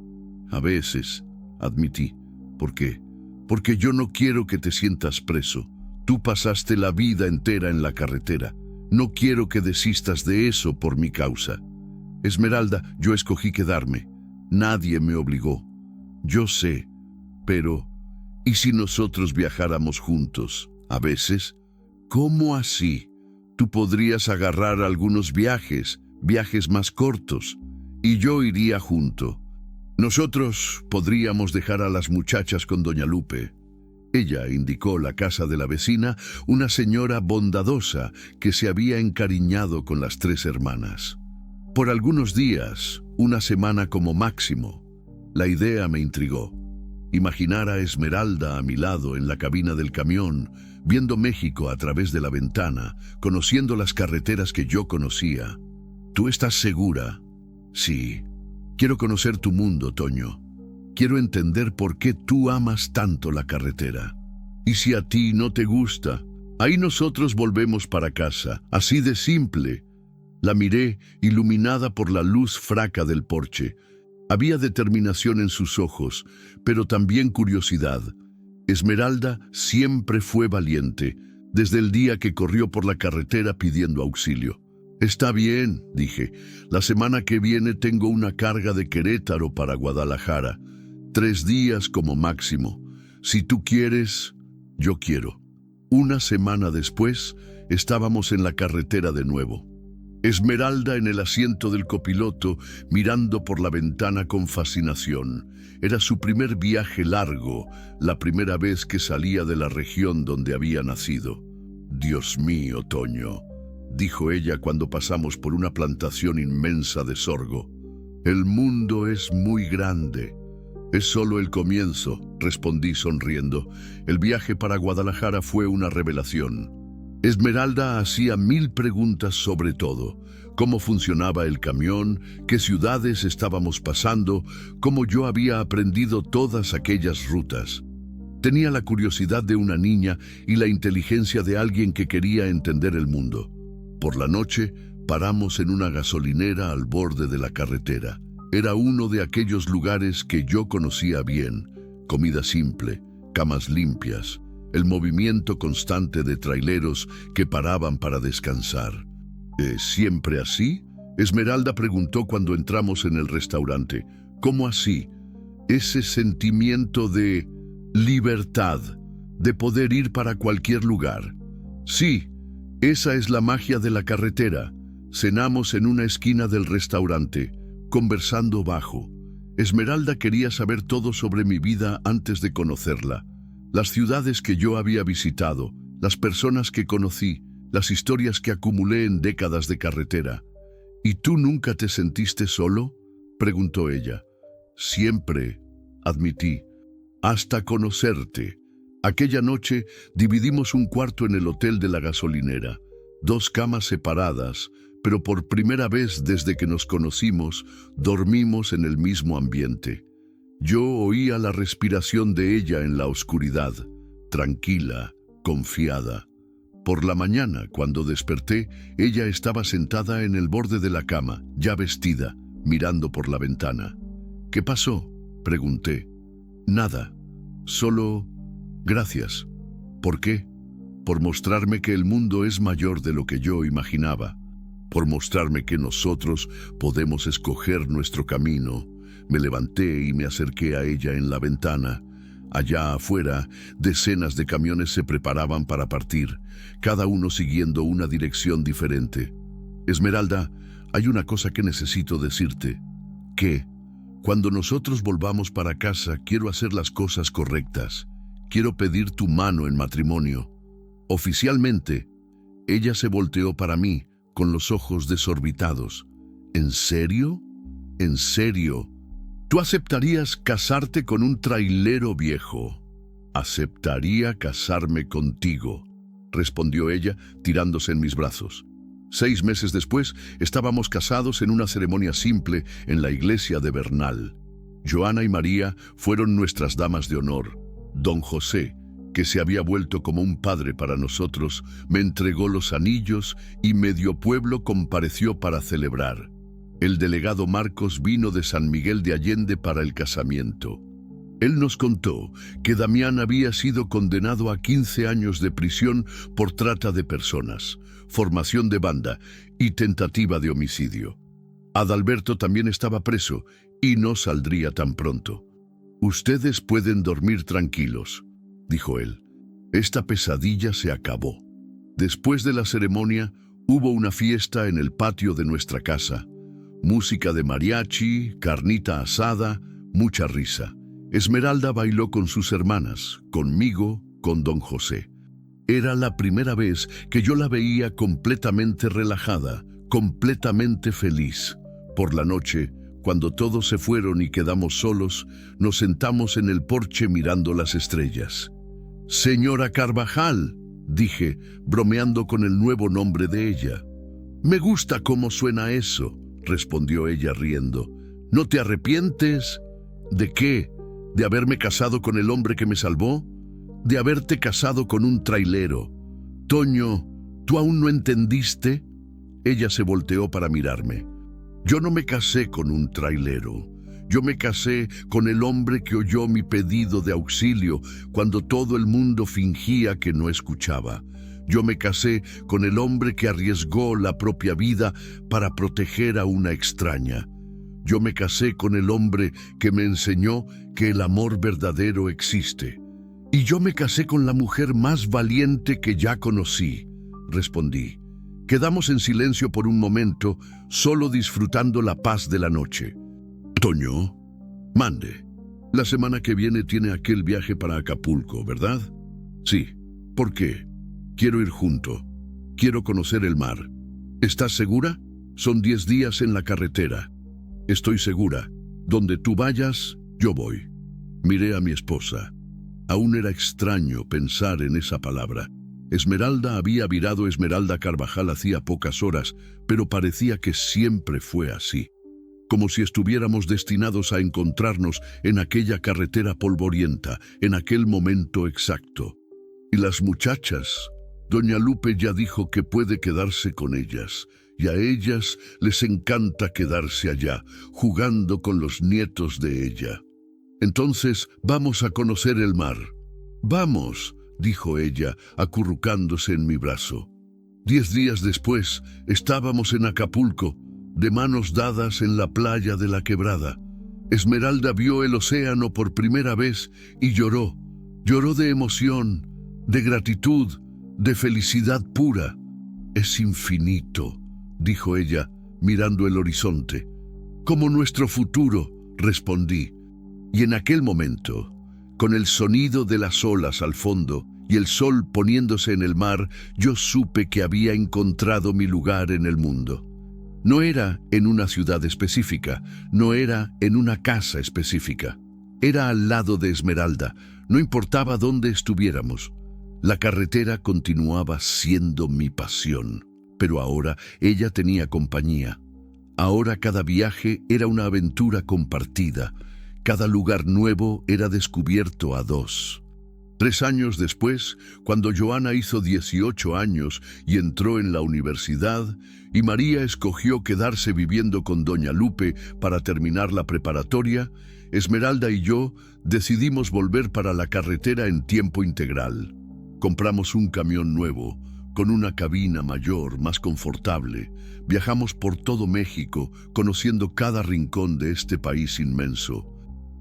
A: A veces, admití. ¿Por qué? Porque yo no quiero que te sientas preso. Tú pasaste la vida entera en la carretera. No quiero que desistas de eso por mi causa. Esmeralda, yo escogí quedarme. Nadie me obligó. Yo sé, pero ¿y si nosotros viajáramos juntos? A veces. ¿Cómo así? Tú podrías agarrar algunos viajes más cortos, y yo iría junto. Nosotros podríamos dejar a las muchachas con doña Lupe. Ella indicó la casa de la vecina, una señora bondadosa que se había encariñado con las 3 hermanas. Por algunos días, una semana como máximo, la idea me intrigó. Imaginar a Esmeralda a mi lado en la cabina del camión, viendo México a través de la ventana, conociendo las carreteras que yo conocía. ¿Tú estás segura? Sí. Quiero conocer tu mundo, Toño. Quiero entender por qué tú amas tanto la carretera. Y si a ti no te gusta, ahí nosotros volvemos para casa, así de simple. La miré, iluminada por la luz fraca del porche. Había determinación en sus ojos, pero también curiosidad. Esmeralda siempre fue valiente, desde el día que corrió por la carretera pidiendo auxilio. Está bien, dije. La semana que viene tengo una carga de Querétaro para Guadalajara. 3 días como máximo. Si tú quieres, yo quiero. Una semana después, estábamos en la carretera de nuevo. Esmeralda en el asiento del copiloto, mirando por la ventana con fascinación. Era su primer viaje largo, la primera vez que salía de la región donde había nacido. Dios mío, Toño, dijo ella cuando pasamos por una plantación inmensa de sorgo. El mundo es muy grande. Es solo el comienzo, respondí sonriendo. El viaje para Guadalajara fue una revelación. Esmeralda hacía 1000 preguntas sobre todo: cómo funcionaba el camión, qué ciudades estábamos pasando, cómo yo había aprendido todas aquellas rutas. Tenía la curiosidad de una niña y la inteligencia de alguien que quería entender el mundo. Por la noche, paramos en una gasolinera al borde de la carretera. Era uno de aquellos lugares que yo conocía bien: comida simple, camas limpias, el movimiento constante de traileros que paraban para descansar. ¿Es siempre así?, Esmeralda preguntó cuando entramos en el restaurante. ¿Cómo así? Ese sentimiento de libertad, de poder ir para cualquier lugar. Sí, esa es la magia de la carretera. Cenamos en una esquina del restaurante, conversando bajo. Esmeralda quería saber todo sobre mi vida antes de conocerla. Las ciudades que yo había visitado, las personas que conocí, las historias que acumulé en décadas de carretera. ¿Y tú nunca te sentiste solo?, preguntó ella. Siempre, admití, hasta conocerte. Aquella noche dividimos un cuarto en el hotel de la gasolinera, 2 camas separadas, pero por primera vez desde que nos conocimos, dormimos en el mismo ambiente. Yo oía la respiración de ella en la oscuridad, tranquila, confiada. Por la mañana, cuando desperté, ella estaba sentada en el borde de la cama, ya vestida, mirando por la ventana. ¿Qué pasó?, pregunté. Nada, solo gracias. ¿Por qué? Por mostrarme que el mundo es mayor de lo que yo imaginaba. Por mostrarme que nosotros podemos escoger nuestro camino. Me levanté y me acerqué a ella en la ventana. Allá afuera, decenas de camiones se preparaban para partir, cada uno siguiendo una dirección diferente. Esmeralda, hay una cosa que necesito decirte. ¿Qué? Cuando nosotros volvamos para casa, quiero hacer las cosas correctas. Quiero pedir tu mano en matrimonio. Oficialmente, ella se volteó para mí, con los ojos desorbitados. ¿En serio? ¿En serio? ¿Tú aceptarías casarte con un trailero viejo? Aceptaría casarme contigo, respondió ella, tirándose en mis brazos. 6 meses después, estábamos casados en una ceremonia simple en la iglesia de Bernal. Joana y María fueron nuestras damas de honor. Don José, que se había vuelto como un padre para nosotros, me entregó los anillos y medio pueblo compareció para celebrar. El delegado Marcos vino de San Miguel de Allende para el casamiento. Él nos contó que Damián había sido condenado a 15 años de prisión por trata de personas, formación de banda y tentativa de homicidio. Adalberto también estaba preso y no saldría tan pronto. «Ustedes pueden dormir tranquilos», dijo él. «Esta pesadilla se acabó». Después de la ceremonia, hubo una fiesta en el patio de nuestra casa. Música de mariachi, carnita asada, mucha risa. Esmeralda bailó con sus hermanas, conmigo, con don José. Era la primera vez que yo la veía completamente relajada, completamente feliz. Por la noche, cuando todos se fueron y quedamos solos, nos sentamos en el porche mirando las estrellas. «Señora Carvajal», dije, bromeando con el nuevo nombre de ella. «Me gusta cómo suena eso», respondió ella riendo. «¿No te arrepientes?» «¿De qué? ¿De haberme casado con el hombre que me salvó? ¿De haberte casado con un trailero? Toño, ¿tú aún no entendiste?» Ella se volteó para mirarme. «Yo no me casé con un trailero. Yo me casé con el hombre que oyó mi pedido de auxilio cuando todo el mundo fingía que no escuchaba. Yo me casé con el hombre que arriesgó la propia vida para proteger a una extraña. Yo me casé con el hombre que me enseñó que el amor verdadero existe. Y yo me casé con la mujer más valiente que ya conocí», respondí. Quedamos en silencio por un momento, solo disfrutando la paz de la noche. «Toño, mande. La semana que viene tiene aquel viaje para Acapulco, ¿verdad?» «Sí. ¿Por qué?» «Quiero ir junto. Quiero conocer el mar. ¿Estás segura? Son 10 días en la carretera». «Estoy segura. Donde tú vayas, yo voy». Miré a mi esposa. Aún era extraño pensar en esa palabra. Esmeralda había virado Esmeralda Carvajal hacía pocas horas, pero parecía que siempre fue así. Como si estuviéramos destinados a encontrarnos en aquella carretera polvorienta, en aquel momento exacto. Y las muchachas, doña Lupe ya dijo que puede quedarse con ellas, y a ellas les encanta quedarse allá, jugando con los nietos de ella. «Entonces vamos a conocer el mar». «Vamos», dijo ella, acurrucándose en mi brazo. 10 días después, estábamos en Acapulco. de manos dadas en la playa de la Quebrada. Esmeralda vio el océano por primera vez y lloró. Lloró de emoción, de gratitud, de felicidad pura. Es infinito, dijo ella, mirando el horizonte. Como nuestro futuro, respondí. Y en aquel momento, con el sonido de las olas al fondo y el sol poniéndose en el mar, yo supe que había encontrado mi lugar en el mundo. No era en una ciudad específica, no era en una casa específica. Era al lado de Esmeralda, no importaba dónde estuviéramos. La carretera continuaba siendo mi pasión, pero ahora ella tenía compañía. Ahora cada viaje era una aventura compartida, cada lugar nuevo era descubierto a dos. 3 años después, cuando Joana hizo 18 años y entró en la universidad, y María escogió quedarse viviendo con Doña Lupe para terminar la preparatoria, Esmeralda y yo decidimos volver para la carretera en tiempo integral. Compramos un camión nuevo, con una cabina mayor, más confortable. Viajamos por todo México, conociendo cada rincón de este país inmenso.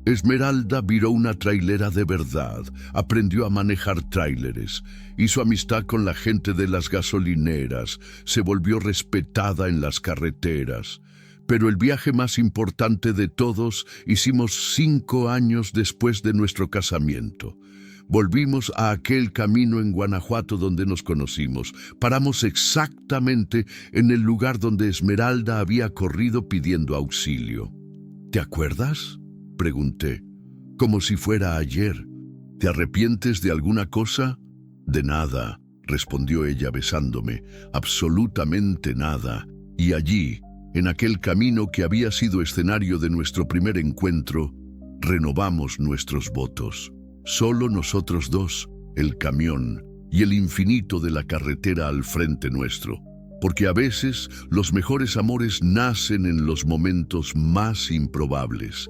A: Esmeralda viró una trailera de verdad, aprendió a manejar tráileres, hizo amistad con la gente de las gasolineras, se volvió respetada en las carreteras. Pero el viaje más importante de todos hicimos 5 años después de nuestro casamiento. Volvimos a aquel camino en Guanajuato donde nos conocimos. Paramos exactamente en el lugar donde Esmeralda había corrido pidiendo auxilio. ¿Te acuerdas?, pregunté, como si fuera ayer. ¿Te arrepientes de alguna cosa? De nada, respondió ella besándome, absolutamente nada. Y allí, en aquel camino que había sido escenario de nuestro primer encuentro, renovamos nuestros votos. Solo nosotros dos, el camión y el infinito de la carretera al frente nuestro. Porque a veces los mejores amores nacen en los momentos más improbables.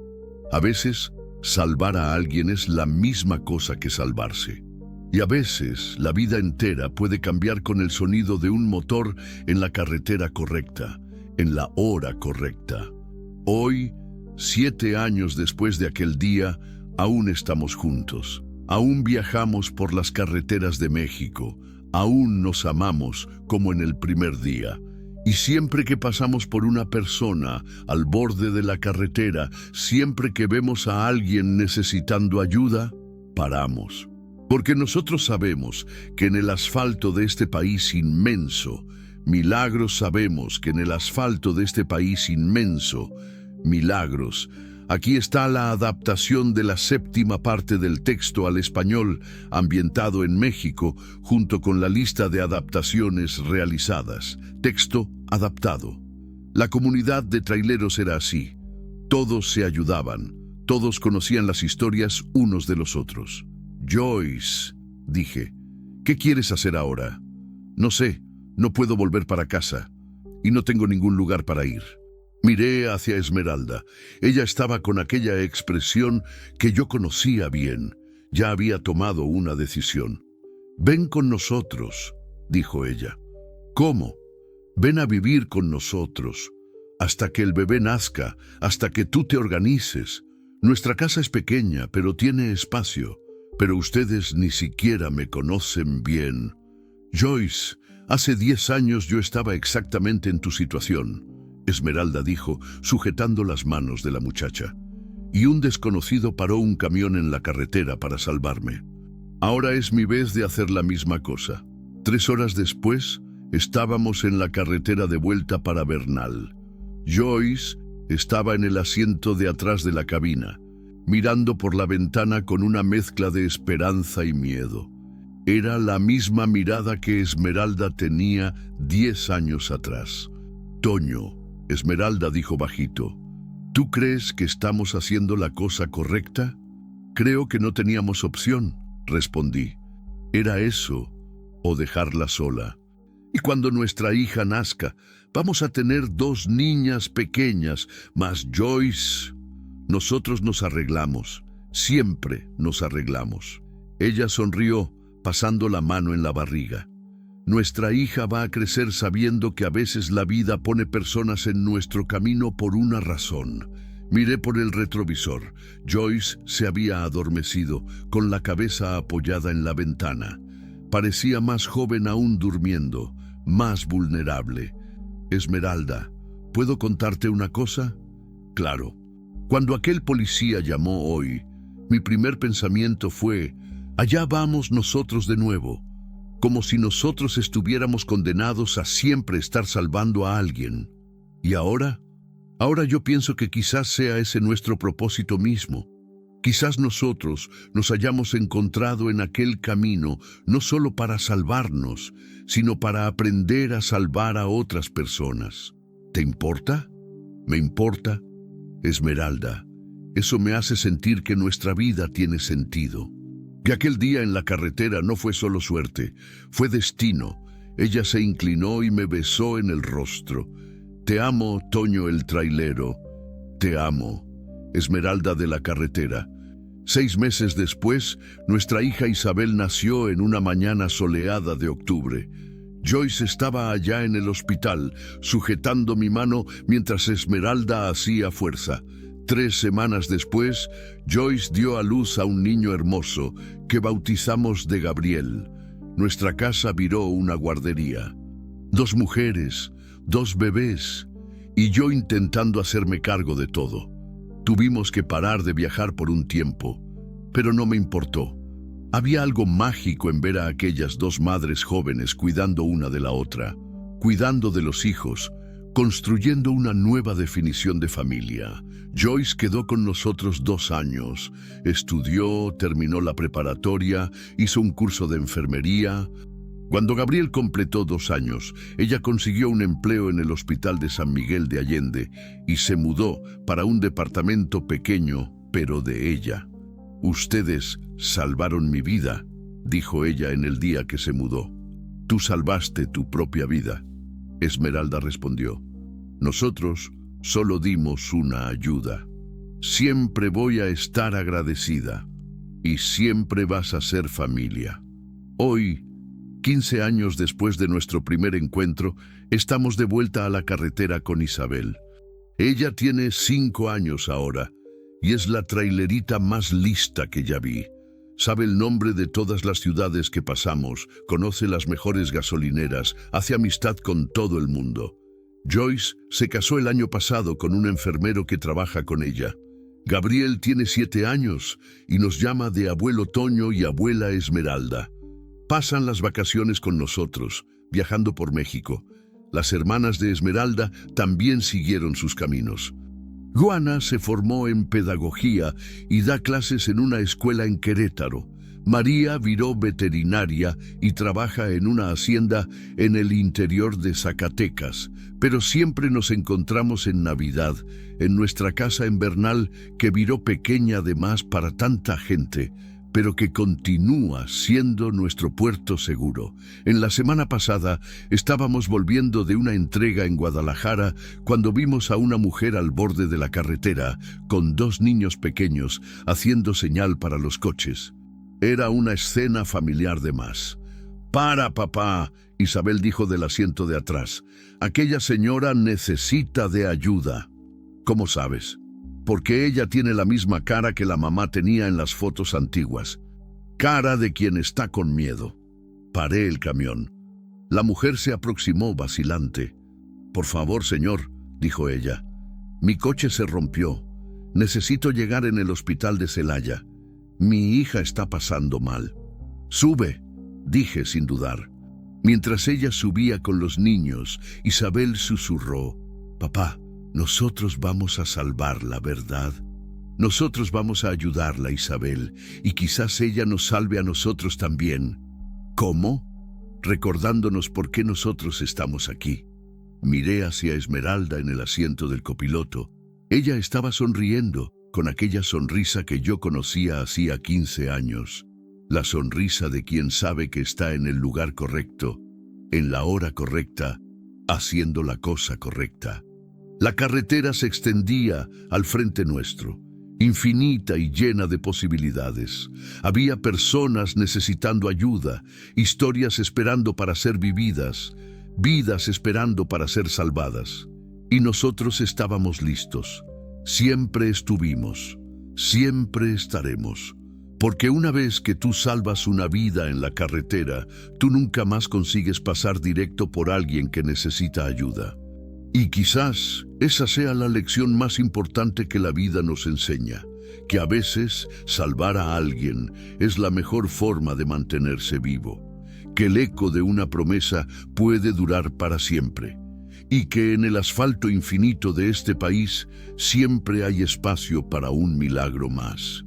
A: A veces, salvar a alguien es la misma cosa que salvarse. Y a veces, la vida entera puede cambiar con el sonido de un motor en la carretera correcta, en la hora correcta. Hoy, 7 años después de aquel día, aún estamos juntos. Aún viajamos por las carreteras de México. Aún nos amamos como en el primer día. Y siempre que pasamos por una persona al borde de la carretera, siempre que vemos a alguien necesitando ayuda, paramos. Porque nosotros sabemos que en el asfalto de este país inmenso, milagros sabemos que en el asfalto de este país inmenso, milagros. Aquí está la adaptación de la 7ª parte del texto al español, ambientado en México, junto con la lista de adaptaciones realizadas. Texto adaptado. La comunidad de traileros era así. Todos se ayudaban. Todos conocían las historias unos de los otros. Joyce, dije, ¿qué quieres hacer ahora? No sé, no puedo volver para casa. Y no tengo ningún lugar para ir. Miré hacia Esmeralda. Ella estaba con aquella expresión que yo conocía bien. Ya había tomado una decisión. Ven con nosotros, dijo ella. ¿Cómo? Ven a vivir con nosotros. Hasta que el bebé nazca, hasta que tú te organices. Nuestra casa es pequeña, pero tiene espacio. Pero ustedes ni siquiera me conocen bien. Joyce, hace 10 años yo estaba exactamente en tu situación. Esmeralda dijo, sujetando las manos de la muchacha. Y un desconocido paró un camión en la carretera para salvarme. Ahora es mi vez de hacer la misma cosa. 3 horas después, estábamos en la carretera de vuelta para Bernal. Joyce estaba en el asiento de atrás de la cabina, mirando por la ventana con una mezcla de esperanza y miedo. Era la misma mirada que Esmeralda tenía 10 años atrás. Toño, Esmeralda dijo bajito, ¿tú crees que estamos haciendo la cosa correcta? Creo que no teníamos opción, respondí. Era eso o dejarla sola. Y cuando nuestra hija nazca, vamos a tener 2 niñas pequeñas, más Joyce. Nosotros nos arreglamos, siempre nos arreglamos. Ella sonrió, pasando la mano en la barriga. Nuestra hija va a crecer sabiendo que a veces la vida pone personas en nuestro camino por una razón. Miré por el retrovisor. Joyce se había adormecido, con la cabeza apoyada en la ventana. Parecía más joven aún durmiendo, más vulnerable. Esmeralda, ¿puedo contarte una cosa? Claro. Cuando aquel policía llamó hoy, mi primer pensamiento fue, allá vamos nosotros de nuevo, como si nosotros estuviéramos condenados a siempre estar salvando a alguien. ¿Y ahora? Ahora yo pienso que quizás sea ese nuestro propósito mismo. Quizás nosotros nos hayamos encontrado en aquel camino no solo para salvarnos, sino para aprender a salvar a otras personas. ¿Te importa? ¿Me importa? Esmeralda, eso me hace sentir que nuestra vida tiene sentido. Que aquel día en la carretera no fue solo suerte, fue destino. Ella se inclinó y me besó en el rostro. Te amo, Toño el trailero. Te amo, Esmeralda de la carretera. 6 meses después, nuestra hija Isabel nació en una mañana soleada de octubre. Joyce estaba allá en el hospital, sujetando mi mano mientras Esmeralda hacía fuerza. 3 semanas después, Joyce dio a luz a un niño hermoso que bautizamos de Gabriel. Nuestra casa viró una guardería. 2 mujeres, 2 bebés, y yo intentando hacerme cargo de todo. Tuvimos que parar de viajar por un tiempo, pero no me importó. Había algo mágico en ver a aquellas 2 madres jóvenes cuidando una de la otra, cuidando de los hijos, construyendo una nueva definición de familia. Joyce quedó con nosotros 2 años. Estudió, terminó la preparatoria, hizo un curso de enfermería. Cuando Gabriel completó 2 años, ella consiguió un empleo en el Hospital de San Miguel de Allende y se mudó para un departamento pequeño, pero de ella. Ustedes salvaron mi vida, dijo ella en el día que se mudó. Tú salvaste tu propia vida. Esmeralda respondió. Nosotros solo dimos una ayuda. Siempre voy a estar agradecida y siempre vas a ser familia. Hoy, 15 años después de nuestro primer encuentro, estamos de vuelta a la carretera con Isabel. Ella tiene 5 años ahora y es la trailerita más lista que ya vi. Sabe el nombre de todas las ciudades que pasamos, conoce las mejores gasolineras, hace amistad con todo el mundo. Joyce se casó el año pasado con un enfermero que trabaja con ella. Gabriel tiene 7 años y nos llama de abuelo Toño y abuela Esmeralda. Pasan las vacaciones con nosotros, viajando por México. Las hermanas de Esmeralda también siguieron sus caminos. Juana se formó en pedagogía y da clases en una escuela en Querétaro. María viró veterinaria y trabaja en una hacienda en el interior de Zacatecas, pero siempre nos encontramos en Navidad, en nuestra casa en Bernal, que viró pequeña además para tanta gente, pero que continúa siendo nuestro puerto seguro. En la semana pasada estábamos volviendo de una entrega en Guadalajara cuando vimos a una mujer al borde de la carretera con 2 niños pequeños haciendo señal para los coches. Era una escena familiar de más. «Para, papá», Isabel dijo del asiento de atrás. «Aquella señora necesita de ayuda». «¿Cómo sabes?» «Porque ella tiene la misma cara que la mamá tenía en las fotos antiguas. Cara de quien está con miedo». Paré el camión. La mujer se aproximó vacilante. «Por favor, señor», dijo ella. «Mi coche se rompió. Necesito llegar en el hospital de Celaya. Mi hija está pasando mal». «Sube», dije sin dudar. Mientras ella subía con los niños, Isabel susurró. «Papá, nosotros vamos a salvarla, ¿verdad? Nosotros vamos a ayudarla, Isabel, y quizás ella nos salve a nosotros también». «¿Cómo?» Recordándonos por qué nosotros estamos aquí. Miré hacia Esmeralda en el asiento del copiloto. Ella estaba sonriendo, con aquella sonrisa que yo conocía hacía 15 años. La sonrisa de quien sabe que está en el lugar correcto, en la hora correcta, haciendo la cosa correcta. La carretera se extendía al frente nuestro. infinita y llena de posibilidades. Había personas necesitando ayuda, historias esperando para ser vividas, vidas esperando para ser salvadas. Y nosotros estábamos listos. Siempre estuvimos, siempre estaremos. Porque una vez que tú salvas una vida en la carretera, tú nunca más consigues pasar directo por alguien que necesita ayuda. Y quizás esa sea la lección más importante que la vida nos enseña, que a veces salvar a alguien es la mejor forma de mantenerse vivo, que el eco de una promesa puede durar para siempre, y que en el asfalto infinito de este país siempre hay espacio para un milagro más.